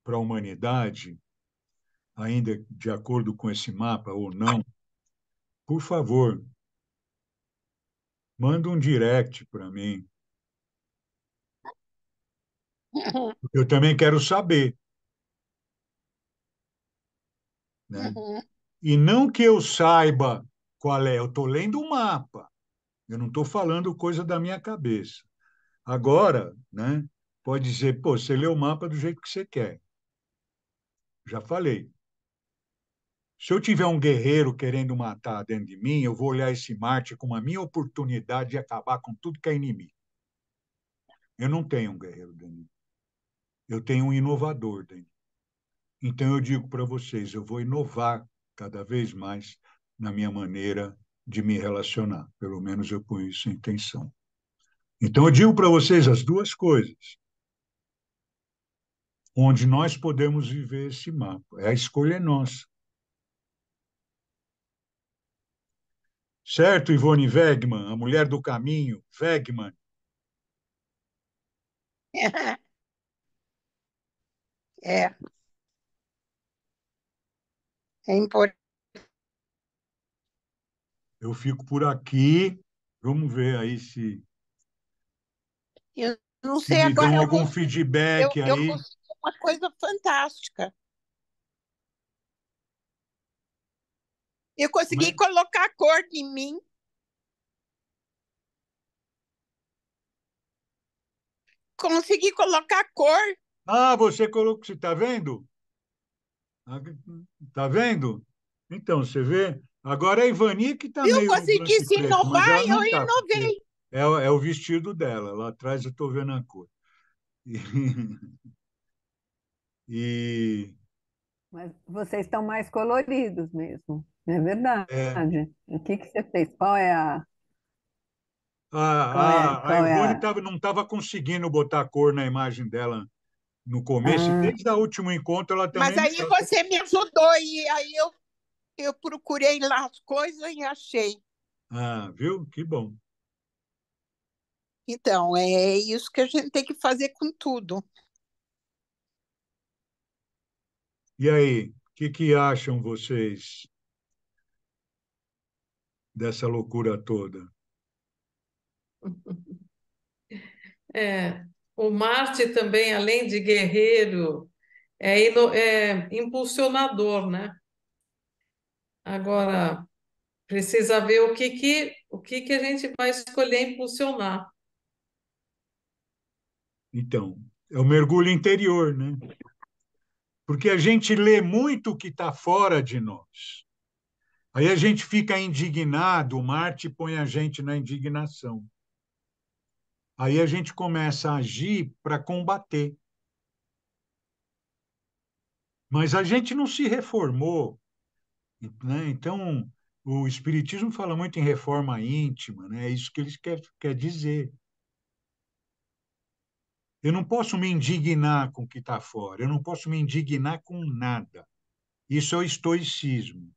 para a humanidade, ainda de acordo com esse mapa ou não, por favor, manda um direct para mim. Eu também quero saber, né? Uhum. E não que eu saiba qual é, eu estou lendo o mapa, eu não estou falando coisa da minha cabeça. Agora, né, pode dizer, pô, você lê o mapa do jeito que você quer. Já falei. Se eu tiver um guerreiro querendo matar dentro de mim, eu vou olhar esse Marte como a minha oportunidade de acabar com tudo que é inimigo. Eu não tenho um guerreiro dentro de mim. Eu tenho um inovador dentro de mim. Então eu digo para vocês, eu vou inovar cada vez mais na minha maneira de me relacionar. Pelo menos eu ponho isso em intenção. Então eu digo para vocês as duas coisas, onde nós podemos viver esse mapa. A escolha é nossa. Certo, Ivone Wegman, a mulher do caminho, Wegman? É, é importante. Eu fico por aqui. Vamos ver aí Eu não se sei, me agora dão algum feedback eu aí. consegui uma coisa fantástica. Eu Como consegui é? colocar a cor em mim, consegui colocar a cor. Ah, você colocou, você está vendo? Está vendo? Então, você vê? Agora a Ivani que está Viu? meio no branco Consegui e se preto, mas inovar ela e eu não está, porque inovei. é o vestido dela. Lá atrás eu estou vendo a cor. E, e Mas vocês estão mais coloridos mesmo, é verdade. é, O que que você fez? Qual é a qual é Ivone a... não estava conseguindo botar cor na imagem dela no começo, e Ah, desde o último encontro ela Mas também não aí está. você me ajudou e aí eu procurei lá as coisas e achei. Ah, viu? Que bom. Então, é isso que a gente tem que fazer com tudo. E aí, o que acham vocês dessa loucura toda? É, o Marte também, além de guerreiro, é impulsionador, né? Agora, precisa ver o que a gente vai escolher impulsionar. Então, é o mergulho interior, né? Porque a gente lê muito o que está fora de nós. Aí a gente fica indignado, Marte põe a gente na indignação. Aí a gente começa a agir para combater. Mas a gente não se reformou, né? Então, o Espiritismo fala muito em reforma íntima, né? É isso que eles quer dizer. Eu não posso me indignar com o que está fora, eu não posso me indignar com nada. Isso é o estoicismo.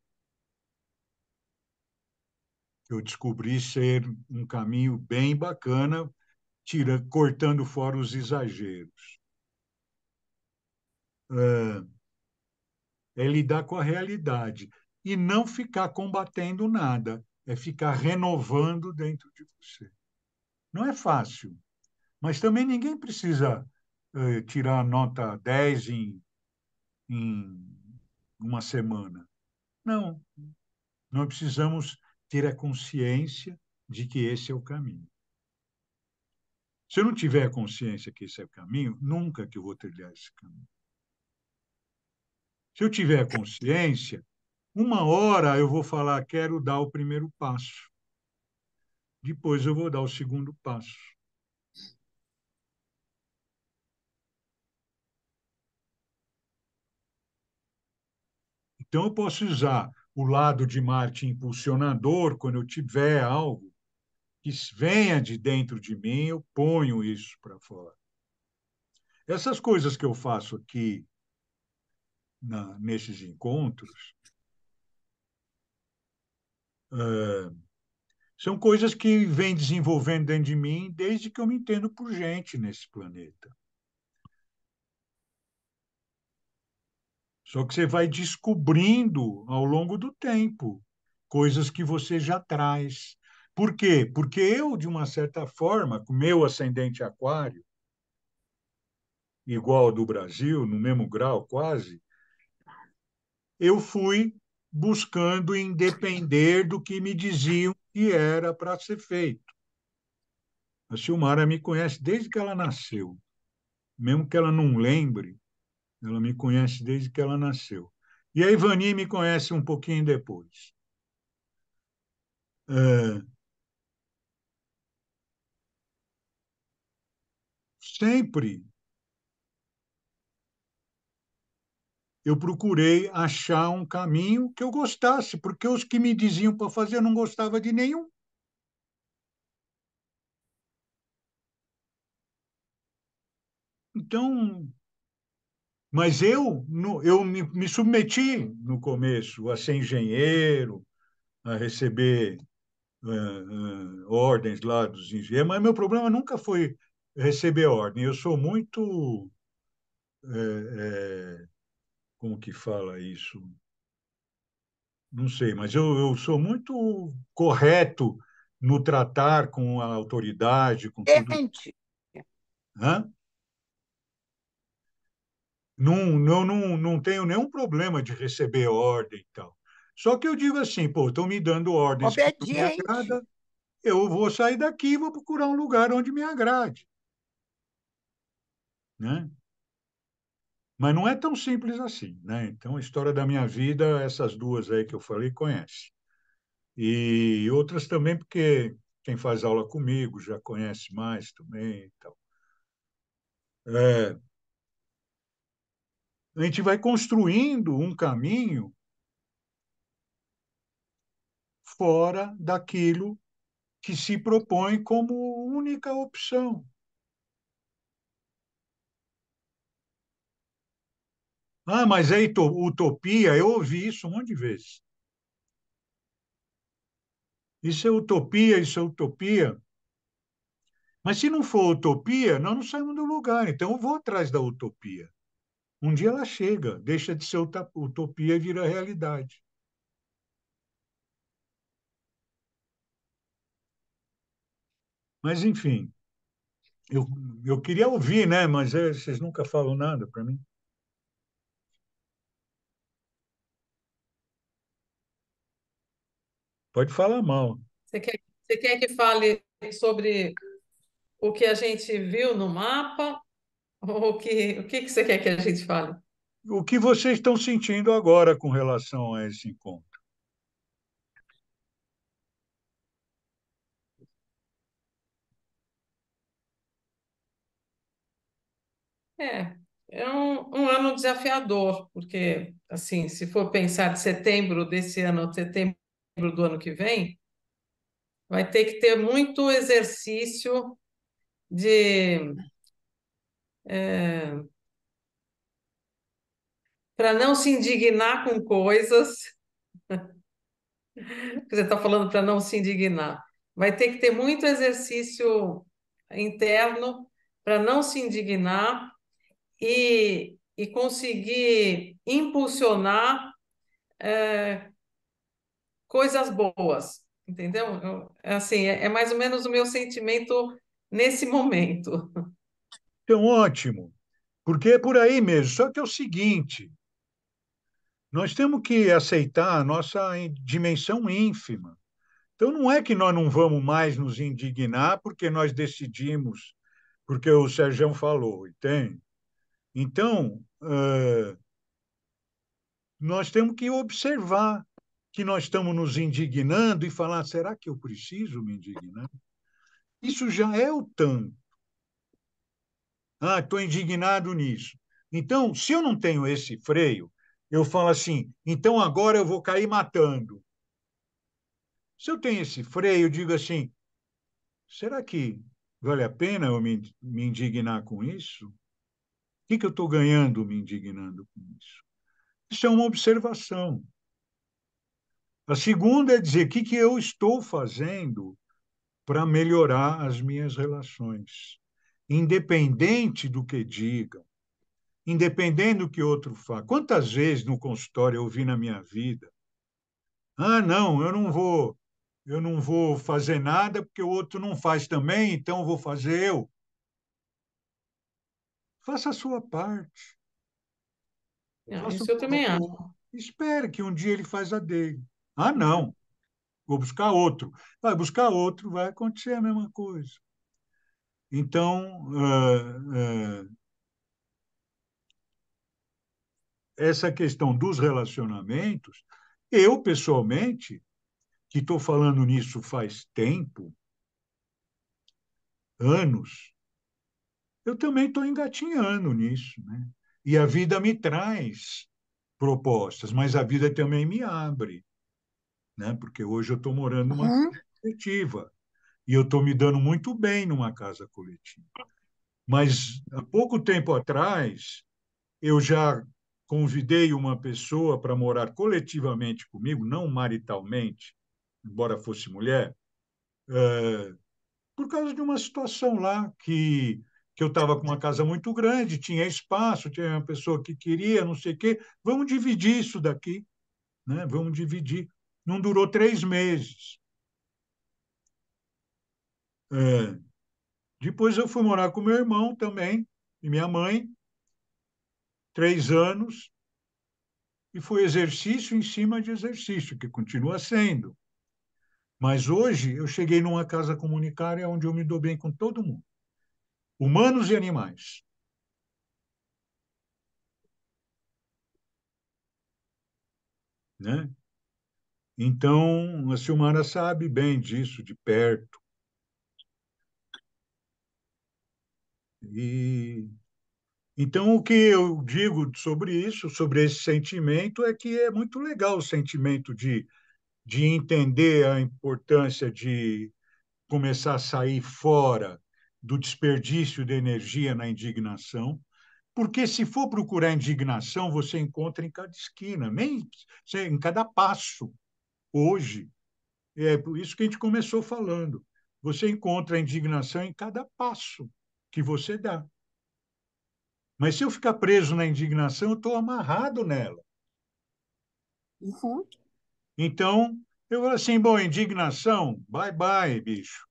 Eu descobri ser um caminho bem bacana, cortando fora os exageros. É lidar com a realidade e não ficar combatendo nada, é ficar renovando dentro de você. Não é fácil, mas também ninguém precisa tirar nota 10 em uma semana. Não, nós precisamos ter a consciência de que esse é o caminho. Se eu não tiver a consciência que esse é o caminho, nunca que eu vou trilhar esse caminho. Se eu tiver a consciência, uma hora eu vou falar, quero dar o primeiro passo. Depois eu vou dar o segundo passo. Então eu posso usar o lado de Marte impulsionador quando eu tiver algo que venha de dentro de mim, eu ponho isso para fora. Essas coisas que eu faço aqui nesses encontros, são coisas que vêm desenvolvendo dentro de mim desde que eu me entendo por gente nesse planeta. Só que você vai descobrindo ao longo do tempo. coisas que você já traz. Por quê? Porque eu, de uma certa forma, com meu ascendente aquário, igual ao do Brasil, no mesmo grau quase, eu fui buscando independer do que me diziam que era para ser feito. A Silmara me conhece desde que ela nasceu. Mesmo que ela não lembre, ela me conhece desde que ela nasceu. E a Ivani me conhece um pouquinho depois. É, sempre eu procurei achar um caminho que eu gostasse, porque os que me diziam para fazer eu não gostava de nenhum. Então, mas eu me submeti no começo a ser engenheiro, a receber ordens lá dos engenheiros, mas meu problema nunca foi receber ordem. Eu sou muito, como que fala isso? Não sei, mas eu sou muito correto no tratar com a autoridade, com tudo. Gente, Hã? Não tenho nenhum problema de receber ordem e tal. Só que eu digo assim, pô, estão me dando ordens que não me obediente. agrada, eu vou sair daqui e vou procurar um lugar onde me agrade, né? Mas não é tão simples assim, né? Então, a história da minha vida, essas duas aí que eu falei, conhece. E outras também, porque quem faz aula comigo já conhece mais também e tal. É, a gente vai construindo um caminho fora daquilo que se propõe como única opção. Ah, mas é utopia, eu ouvi isso um monte de vezes. Isso é utopia, isso é utopia. Mas se não for utopia, nós não saímos do lugar. Então eu vou atrás da utopia. Um dia ela chega, deixa de ser utopia e vira realidade. Mas, enfim, eu, eu queria ouvir, né? Mas vocês nunca falam nada para mim. Pode falar mal. Você quer que fale sobre o que a gente viu no mapa? Ou o que que você quer que a gente fale? O que vocês estão sentindo agora com relação a esse encontro? É, é um ano desafiador, porque, assim, se for pensar de setembro desse ano a setembro do ano que vem, vai ter que ter muito exercício de para não se indignar com coisas, que você está falando para não se indignar. Vai ter que ter muito exercício interno para não se indignar e conseguir impulsionar coisas boas, entendeu? Assim, é mais ou menos o meu sentimento nesse momento. Então, ótimo, porque é por aí mesmo. Só que é o seguinte: nós temos que aceitar a nossa dimensão ínfima. Então, não é que nós não vamos mais nos indignar porque nós decidimos, porque o Sérgio falou, entende? Então, nós temos que observar que nós estamos nos indignando e falar: será que eu preciso me indignar? Isso já é o tanto. Ah, estou indignado nisso. Então, se eu não tenho esse freio, eu falo assim: então agora eu vou cair matando. Se eu tenho esse freio, eu digo assim: será que vale a pena eu me indignar com isso? O que eu estou ganhando me indignando com isso? Isso é uma observação. A segunda é dizer o que eu estou fazendo para melhorar as minhas relações, independente do que digam, independente do que outro faça. Quantas vezes no consultório eu vi na minha vida Ah, não, eu não vou fazer nada porque o outro não faz também, então eu vou fazer eu. Faça a sua parte. Não, Faça o isso eu também acho. favor. Espere que um dia ele faz a dele. Ah, não, vou buscar outro. Vai buscar outro, vai acontecer a mesma coisa. Então, essa questão dos relacionamentos, eu, pessoalmente, que estou falando nisso faz tempo, anos, eu também estou engatinhando nisso, né? E a vida me traz propostas, mas a vida também me abre, né? Porque hoje eu estou morando numa Uhum. casa coletiva e eu estou me dando muito bem numa casa coletiva. Mas há pouco tempo atrás, eu já convidei uma pessoa para morar coletivamente comigo, não maritalmente, embora fosse mulher, por causa de uma situação lá que eu estava com uma casa muito grande, tinha espaço, tinha uma pessoa que queria, não sei o quê. Vamos dividir isso daqui, né? Vamos dividir. Não durou 3 meses. É. Depois eu fui morar com meu irmão também, e minha mãe, 3 anos, e foi exercício em cima de exercício, que continua sendo. Mas hoje eu cheguei numa casa comunitária onde eu me dou bem com todo mundo, humanos e animais, né? Então, a Silmara sabe bem disso, de perto. E então o que eu digo sobre isso, sobre esse sentimento, é que é muito legal o sentimento de entender a importância de começar a sair fora do desperdício de energia na indignação, porque se for procurar indignação, você encontra em cada esquina, nem em cada passo. Hoje, é por isso que a gente começou falando. Você encontra a indignação em cada passo que você dá. Mas se eu ficar preso na indignação, eu estou amarrado nela. Uhum. Então, eu falo assim, bom, indignação, bye bye, bicho.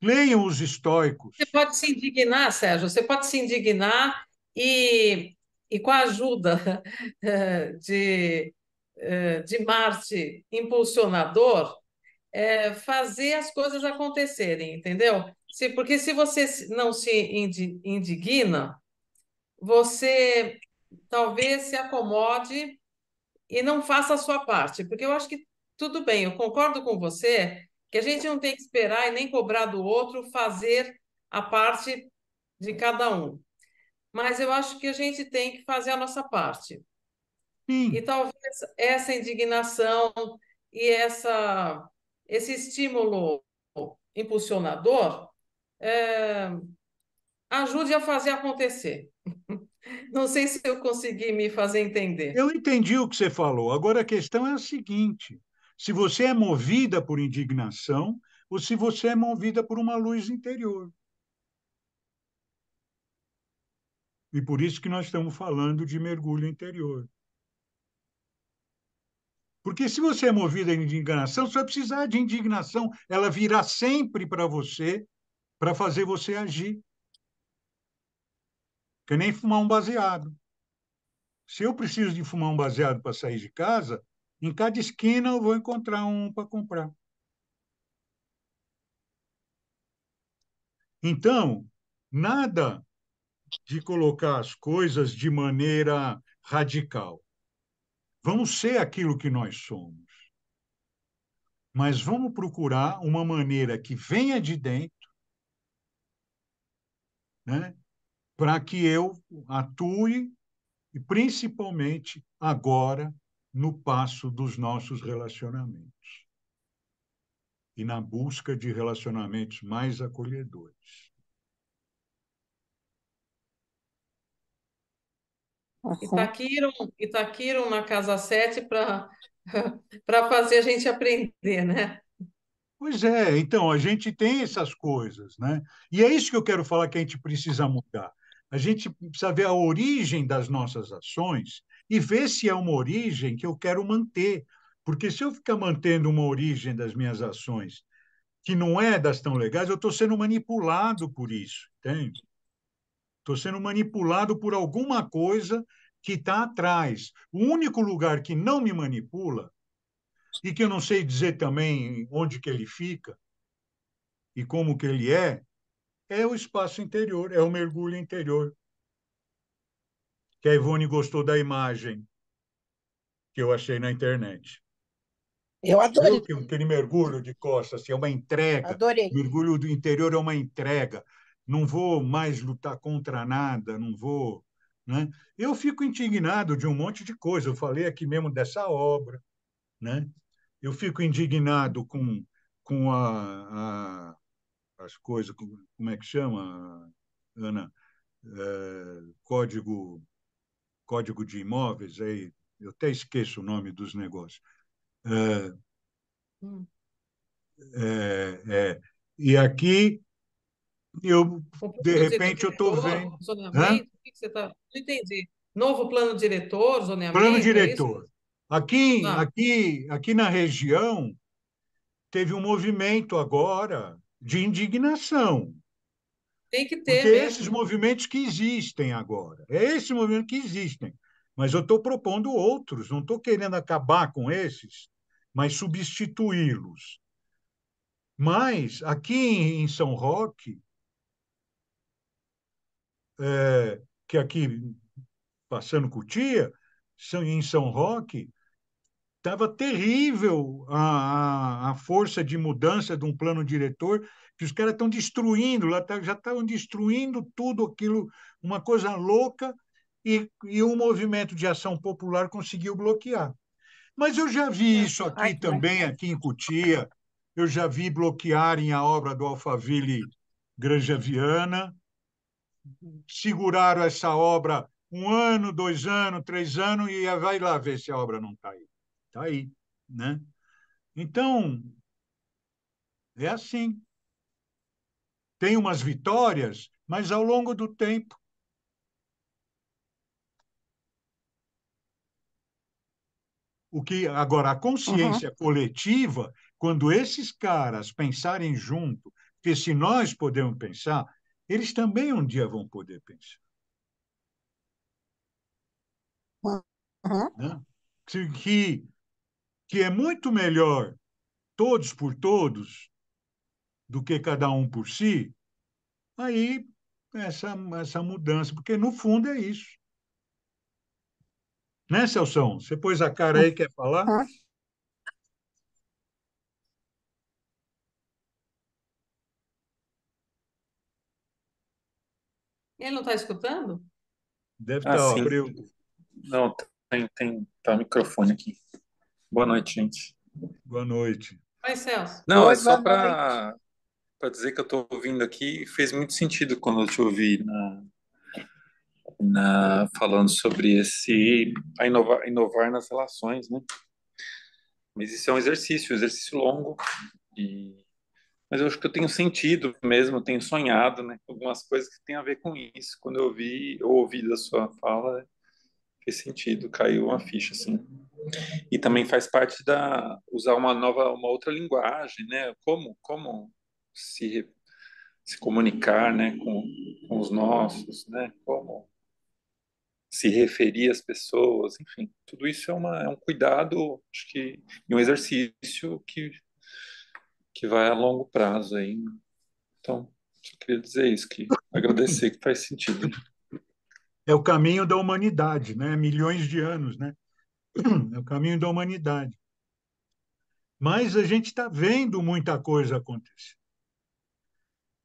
Leiam os Você estoicos. pode se indignar, Sérgio, você pode se indignar e, e com a ajuda de Marte impulsionador, fazer as coisas acontecerem, entendeu? Porque se você não se indigna, você talvez se acomode e não faça a sua parte, porque eu acho que tudo bem, eu concordo com você que a gente não tem que esperar e nem cobrar do outro fazer a parte de cada um, mas eu acho que a gente tem que fazer a nossa parte. E Sim, talvez essa indignação e esse estímulo impulsionador ajude a fazer acontecer. Não sei se eu consegui me fazer entender. eu entendi o que você falou. Agora a questão é a seguinte: se você é movida por indignação ou se você é movida por uma luz interior. E por isso que nós estamos falando de mergulho interior. Porque se você é movida em indignação, você vai precisar de indignação. Ela virá sempre para você, para fazer você agir. Que nem fumar um baseado. Se eu preciso de fumar um baseado para sair de casa, em cada esquina eu vou encontrar um para comprar. Então, nada de colocar as coisas de maneira radical. Vamos ser aquilo que nós somos, mas vamos procurar uma maneira que venha de dentro, né, para que eu atue, e principalmente agora, no passo dos nossos relacionamentos e na busca de relacionamentos mais acolhedores. Uhum. Itaquiram na Casa 7 para para fazer a gente aprender, né? Pois é, então a gente tem essas coisas, né? E é isso que eu quero falar que a gente precisa mudar. A gente precisa ver a origem das nossas ações e ver se é uma origem que eu quero manter. Porque se eu ficar mantendo uma origem das minhas ações que não é das tão legais, eu estou sendo manipulado por isso, entende? Estou sendo manipulado por alguma coisa que está atrás. O único lugar que não me manipula, e que eu não sei dizer também onde que ele fica e como que ele é o espaço interior, é o mergulho interior. Que a Ivone gostou da imagem que eu achei na internet. Eu Viu adorei, que aquele mergulho de costas assim, é uma entrega, adorei. mergulho do interior é uma entrega. Não vou mais lutar contra nada, não vou, né? Eu fico indignado de um monte de coisa. Eu falei aqui mesmo dessa obra, né? Eu fico indignado com as coisas, como é que chama, Ana? Código, código de imóveis, aí eu até esqueço o nome dos negócios. É, Hum. e aqui eu, O de plano repente, eu estou diretor, vendo. zoneamento, Hã? o que que você está... Não entendi. Novo plano diretor, Plano zoneamento, é isso? diretor. Aqui, Ah, aqui, aqui na região, teve um movimento agora de indignação, tem que porque ter é esses mesmo. movimentos que existem agora, é esse movimento que existem. Mas eu estou propondo outros, não estou querendo acabar com esses, mas substituí-los. Mas aqui em São Roque, que aqui passando Cotia, em São Roque, estava terrível a força de mudança de um plano diretor, que os caras estão destruindo, lá já estavam destruindo tudo aquilo, uma coisa louca, e um movimento de ação popular conseguiu bloquear. Mas eu já vi isso Ai, aqui que bom. também, aqui em Cotia, eu já vi bloquearem a obra do Alphaville Granja Viana, seguraram essa obra 1 ano, 2 anos, 3 anos, e vai lá ver se a obra não está aí. Está aí, né? Então, é assim. Tem umas vitórias, mas ao longo do tempo. O que agora a Uhum. consciência coletiva, quando esses caras pensarem junto, porque se nós podemos pensar, eles também um dia vão poder pensar, Uhum. né? Que, que é muito melhor todos por todos do que cada um por si, aí essa mudança, porque no fundo é isso. Né, Celção? Você pôs a cara aí, quer falar? Uhum. Ele não está escutando? Deve Ah, estar, sim. abriu. Não, tá o microfone aqui. Boa noite, gente. Boa noite. Oi, Celso. Não, é Oi, só boa noite. para dizer que eu estou ouvindo aqui, fez muito sentido quando eu te ouvi falando sobre inovar nas relações, né? Mas isso é um exercício longo, e, mas eu acho que eu tenho sentido mesmo, eu tenho sonhado, né? Algumas coisas que têm a ver com isso. Quando eu ouvi da sua fala, fez sentido, caiu uma ficha, assim. E também faz parte da usar uma outra linguagem, né? Como se, se comunicar, né, com os nossos, né? Como se referir às pessoas, enfim, tudo isso é um cuidado, acho que, e um exercício que vai a longo prazo aí. Então, só queria dizer isso, que agradecer que faz sentido. É o caminho da humanidade, né? Milhões de anos, né? É o caminho da humanidade. Mas a gente está vendo muita coisa acontecer.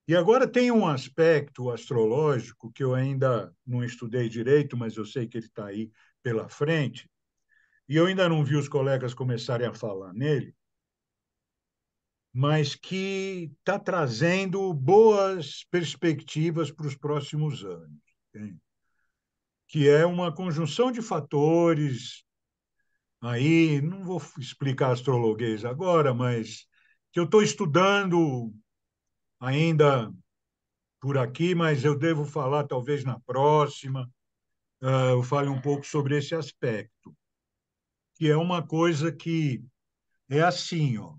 E agora tem um aspecto astrológico que eu ainda não estudei direito, mas eu sei que ele está aí pela frente, e eu ainda não vi os colegas começarem a falar nele, mas que está trazendo boas perspectivas para os próximos anos, entende? Que é uma conjunção de fatores. Aí, não vou explicar astrologuês agora, mas que eu estou estudando ainda por aqui, mas eu devo falar talvez na próxima. Eu fale um pouco sobre esse aspecto. que é uma coisa que é assim, ó,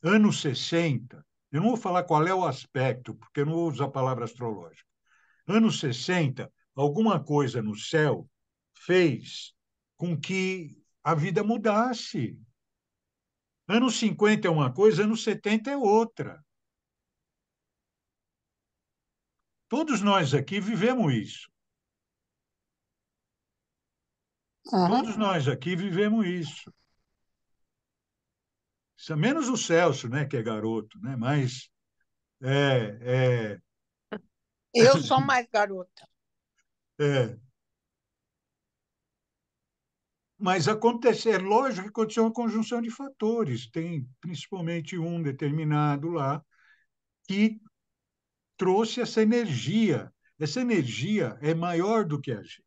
anos 60, eu não vou falar qual é o aspecto, porque eu não vou usar a palavra astrológica. Anos 60, alguma coisa no céu fez com que a vida mudasse. Anos 50 é uma coisa, anos 70 é outra. Todos nós aqui vivemos isso. Todos nós aqui vivemos isso. Menos o Celso, né, que é garoto, né? Mas é, Eu sou mais garota. é, mas é lógico que aconteceu uma conjunção de fatores. Tem principalmente um determinado lá que trouxe essa energia. Essa energia é maior do que a gente.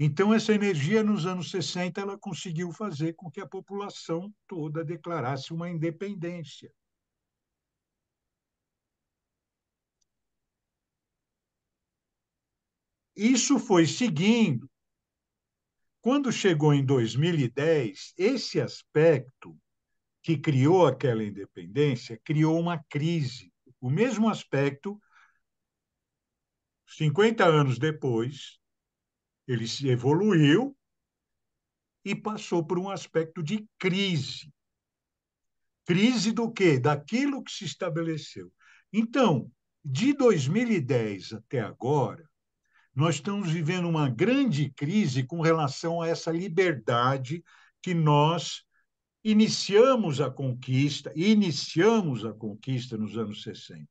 Então, essa energia, nos anos 60, ela conseguiu fazer com que a população toda declarasse uma independência. Isso foi seguindo. Quando chegou em 2010, esse aspecto que criou aquela independência criou uma crise. O mesmo aspecto, 50 anos depois, ele se evoluiu e passou por um aspecto de crise. Crise do quê? Daquilo que se estabeleceu. Então, de 2010 até agora, nós estamos vivendo uma grande crise com relação a essa liberdade que nós iniciamos a conquista nos anos 60.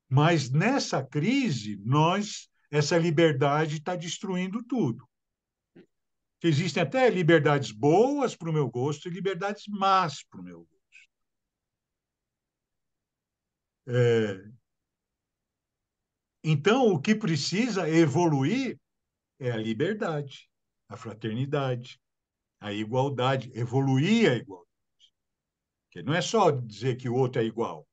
Mas nessa crise, essa liberdade está destruindo tudo. Existem até liberdades boas para o meu gosto e liberdades más para o meu gosto. Então, o que precisa evoluir é a liberdade, a fraternidade, a igualdade, evoluir a igualdade. Porque não é só dizer que o outro é igual,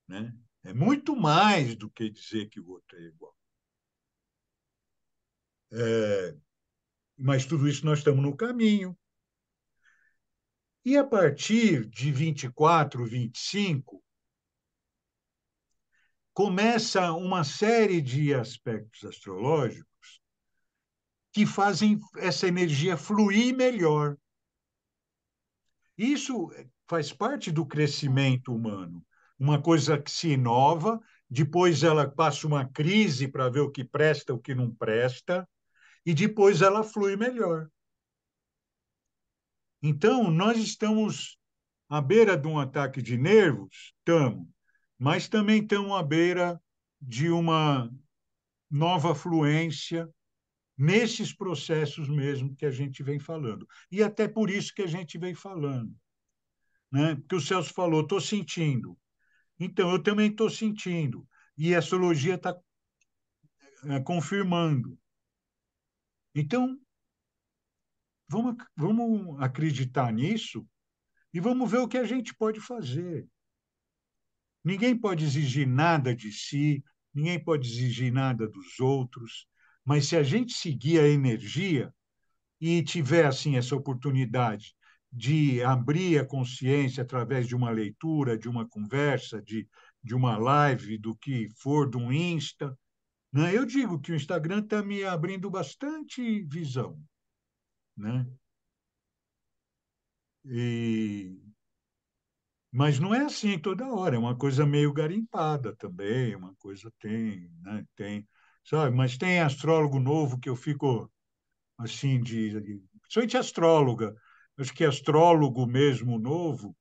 né? É muito mais do que dizer que o outro é igual. Mas tudo isso nós estamos no caminho. E a partir de 24, 25, começa uma série de aspectos astrológicos que fazem essa energia fluir melhor. Isso faz parte do crescimento humano. Uma coisa que se inova, depois ela passa uma crise para ver o que presta, o que não presta, e depois ela flui melhor. Então, nós estamos à beira de um ataque de nervos? Estamos. Mas também estamos à beira de uma nova fluência nesses processos mesmo que a gente vem falando. E até por isso que a gente vem falando. Né? Porque o Celso falou, estou sentindo. Então, eu também estou sentindo. E a astrologia está confirmando. Então, vamos acreditar nisso e vamos ver o que a gente pode fazer. Ninguém pode exigir nada de si, ninguém pode exigir nada dos outros, mas se a gente seguir a energia e tiver assim essa oportunidade de abrir a consciência através de uma leitura, de uma conversa, de uma live, do que for, de um Insta, né? Eu digo que o Instagram está me abrindo bastante visão, né? E mas não é assim toda hora, é uma coisa meio garimpada também, uma coisa tem, né? Tem, sabe? Mas tem astrólogo novo que eu fico assim principalmente astróloga, acho que astrólogo mesmo novo,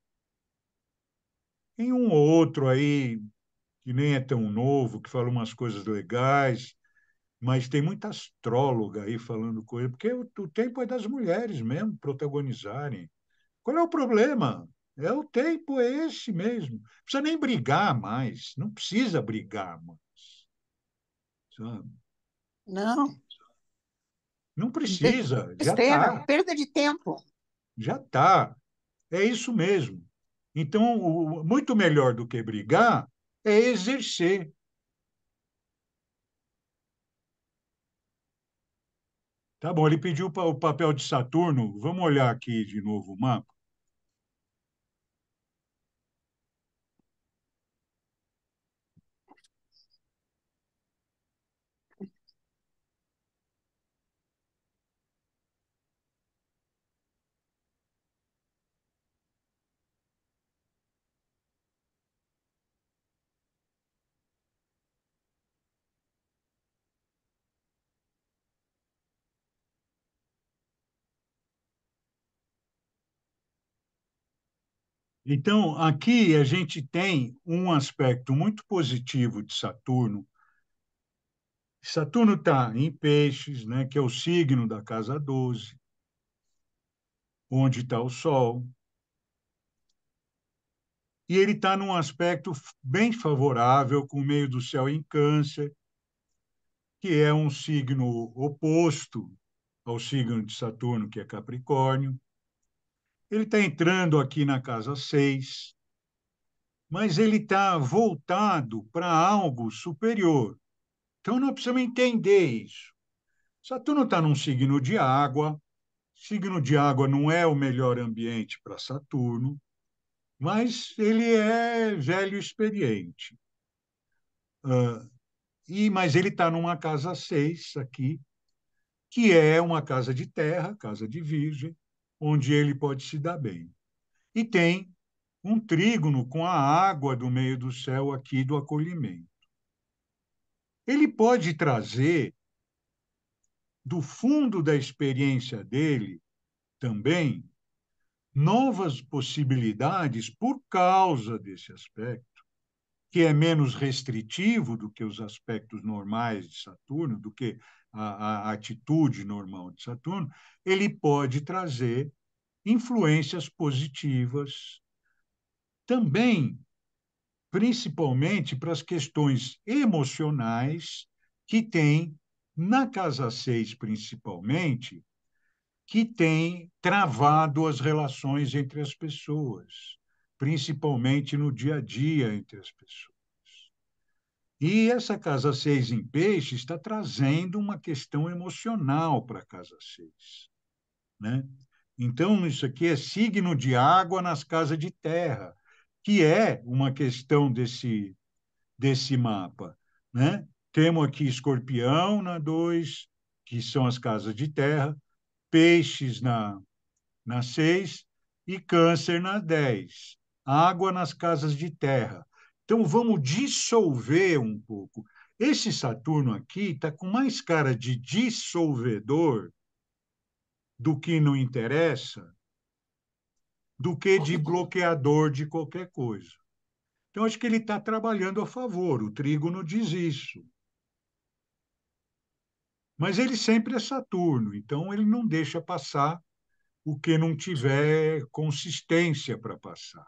tem um ou outro aí que nem é tão novo, que fala umas coisas legais, mas tem muita astróloga aí falando coisa, porque o tempo é das mulheres mesmo protagonizarem. Qual é o problema? É o tempo, é esse mesmo. Não precisa nem brigar mais, não precisa brigar mais, sabe? Não, Não precisa, besteira, perda de tempo. já está. É isso mesmo. Então, muito melhor do que brigar é exercer. Tá bom, ele pediu o papel de Saturno. Vamos olhar aqui de novo o mapa. Então, aqui a gente tem um aspecto muito positivo de Saturno. Saturno está em Peixes, né, que é o signo da casa 12, onde está o Sol. E ele está num aspecto bem favorável com o meio do céu em Câncer, que é um signo oposto ao signo de Saturno, que é Capricórnio. Ele está entrando aqui na casa 6, mas ele está voltado para algo superior. Então, nós precisamos entender isso. Saturno está num signo de água. Signo de água não é o melhor ambiente para Saturno, mas ele é velho e experiente. Mas ele está numa casa 6 aqui, que é uma casa de terra, casa de Virgem, onde ele pode se dar bem. E tem um trígono com a água do meio do céu aqui do acolhimento. Ele pode trazer do fundo da experiência dele também novas possibilidades por causa desse aspecto, que é menos restritivo do que os aspectos normais de Saturno, do que a atitude normal de Saturno. Ele pode trazer influências positivas também, principalmente para as questões emocionais que tem na casa 6, principalmente, que tem travado as relações entre as pessoas, principalmente no dia a dia entre as pessoas. E essa casa 6 em peixe está trazendo uma questão emocional para a casa 6, né? Então, isso aqui é signo de água nas casas de terra, que é uma questão desse mapa, né? Temos aqui escorpião na 2, que são as casas de terra, peixes na 6 e câncer na 10. Água nas casas de terra. Então, vamos dissolver um pouco. Esse Saturno aqui está com mais cara de dissolvedor do que não interessa, do que de bloqueador de qualquer coisa. Então, acho que ele está trabalhando a favor. O trígono diz isso. Mas ele sempre é Saturno, então ele não deixa passar o que não tiver consistência para passar.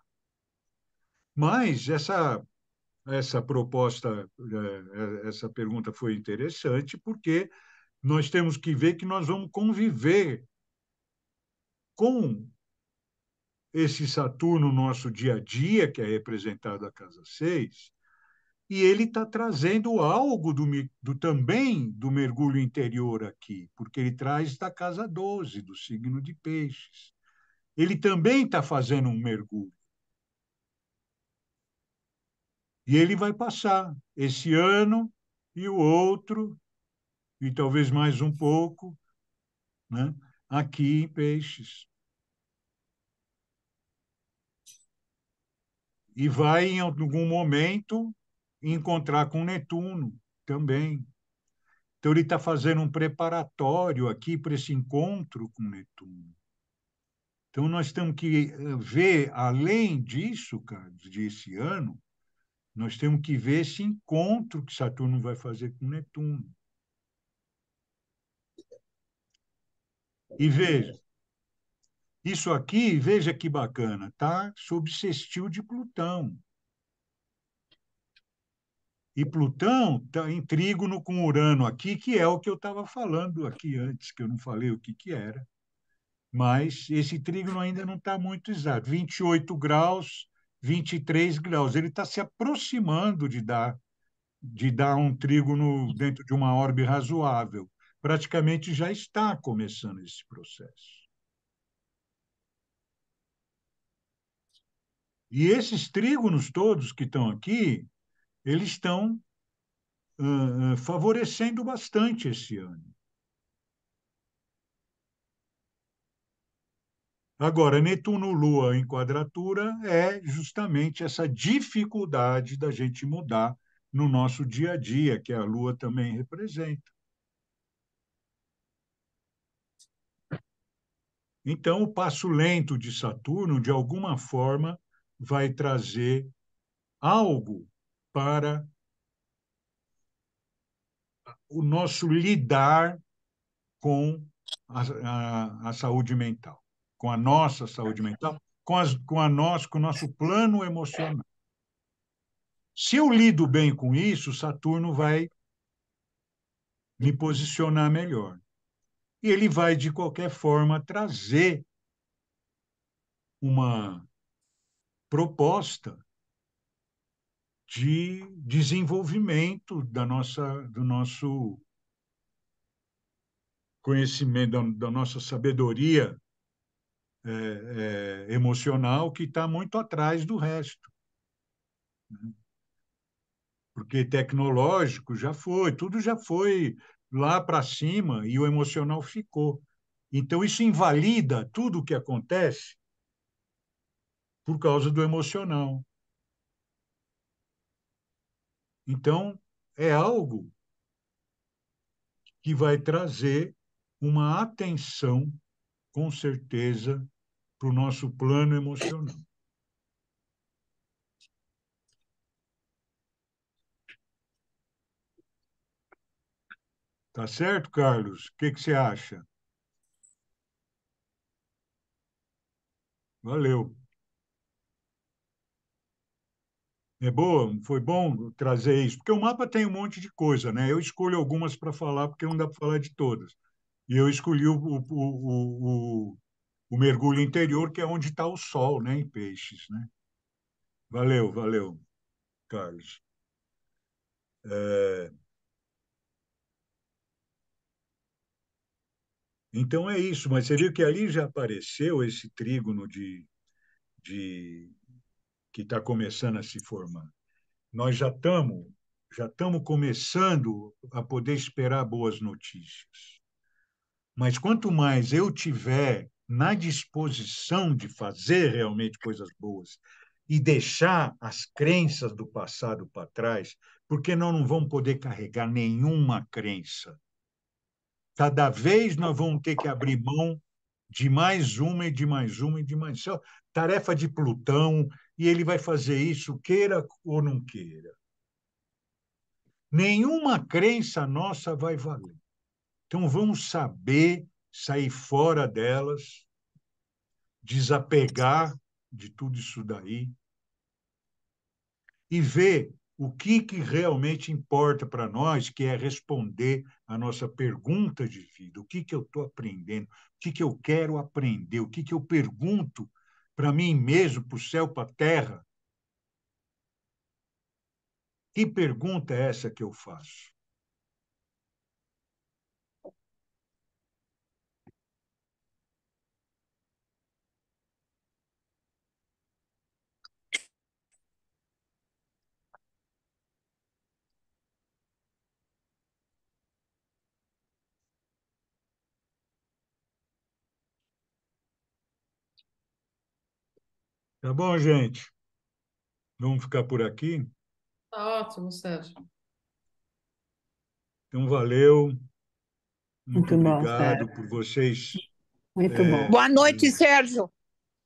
Mas essa proposta, essa pergunta foi interessante, porque nós temos que ver que nós vamos conviver com esse Saturno no nosso dia a dia, que é representado a casa 6, e ele está trazendo algo também do mergulho interior aqui, porque ele traz da casa 12, do signo de Peixes. Ele também está fazendo um mergulho. E ele vai passar esse ano e o outro, e talvez mais um pouco, né? Aqui em Peixes. E vai, em algum momento, encontrar com Netuno também. Então, ele está fazendo um preparatório aqui para esse encontro com Netuno. Então, nós temos que ver, além disso, Carlos, desse ano, nós temos que ver esse encontro que Saturno vai fazer com Netuno. E veja, isso aqui, veja que bacana, tá sob sextil de Plutão. E Plutão está em trígono com Urano aqui, que é o que eu estava falando aqui antes, que eu não falei o que, que era. Mas esse trígono ainda não está muito exato. 28 graus, 23 graus. Ele está se aproximando de dar um trígono dentro de uma órbita razoável. praticamente já está começando esse processo. E esses trígonos todos que estão aqui, eles estão favorecendo bastante esse ano. Agora, Netuno-Lua em quadratura é justamente essa dificuldade da gente mudar no nosso dia a dia, que a Lua também representa. Então, o passo lento de Saturno, de alguma forma, vai trazer algo para o nosso lidar com a saúde mental, com a nossa saúde mental, com o nosso plano emocional. Se eu lido bem com isso, Saturno vai me posicionar melhor. E ele vai, de qualquer forma, trazer uma proposta de desenvolvimento do nosso conhecimento, da nossa sabedoria emocional, que está muito atrás do resto. Porque tecnológico já foi, tudo já foi lá para cima e o emocional ficou. Então, isso invalida tudo o que acontece por causa do emocional. Então, é algo que vai trazer uma atenção, com certeza, para o nosso plano emocional. Tá certo, Carlos? O que você acha? Valeu. É boa, foi bom trazer isso, porque o mapa tem um monte de coisa, né? Eu escolho algumas para falar, porque não dá para falar de todas. E eu escolhi o mergulho interior, que é onde está o Sol, né? Em Peixes, né? Valeu, valeu, Carlos. Então é isso, mas você viu que ali já apareceu esse trígono de que está começando a se formar. Nós já estamos começando a poder esperar boas notícias. Mas quanto mais eu tiver na disposição de fazer realmente coisas boas e deixar as crenças do passado para trás, porque nós não vamos poder carregar nenhuma crença. Cada vez nós vamos ter que abrir mão de mais uma e de mais uma e de mais. Isso é tarefa de Plutão, e ele vai fazer isso, queira ou não queira. Nenhuma crença nossa vai valer. Então, vamos saber sair fora delas, desapegar de tudo isso daí e ver o que realmente importa para nós, que é responder a nossa pergunta de vida. O que eu estou aprendendo? O que eu quero aprender? O que eu pergunto para mim mesmo, para o céu, para a terra? Que pergunta é essa que eu faço? Tá bom, gente? Vamos ficar por aqui? Tá ótimo, Sérgio. Então, valeu. Muito Muito bom, obrigado Sérgio. por vocês. Muito bom. Boa noite, Sérgio.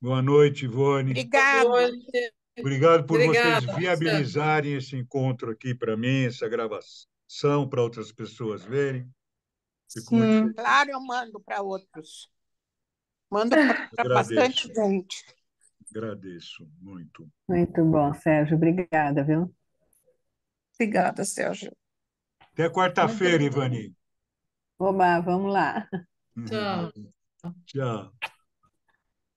Boa noite, Ivone. Obrigado. Boa noite. Obrigado por vocês Obrigada, Sérgio. viabilizarem esse encontro aqui para mim, essa gravação para outras pessoas verem. Fico muito feliz. Claro, eu mando para outros. Mando para bastante Agradeço, gente. agradeço muito. Muito bom, Sérgio. Obrigada, viu? Obrigada, Sérgio. Até quarta-feira, Ivani. Oba, vamos lá. Tchau. Tchau. Tchau,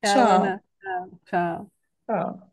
Tchau. Ana. Tchau. Tchau. Tchau.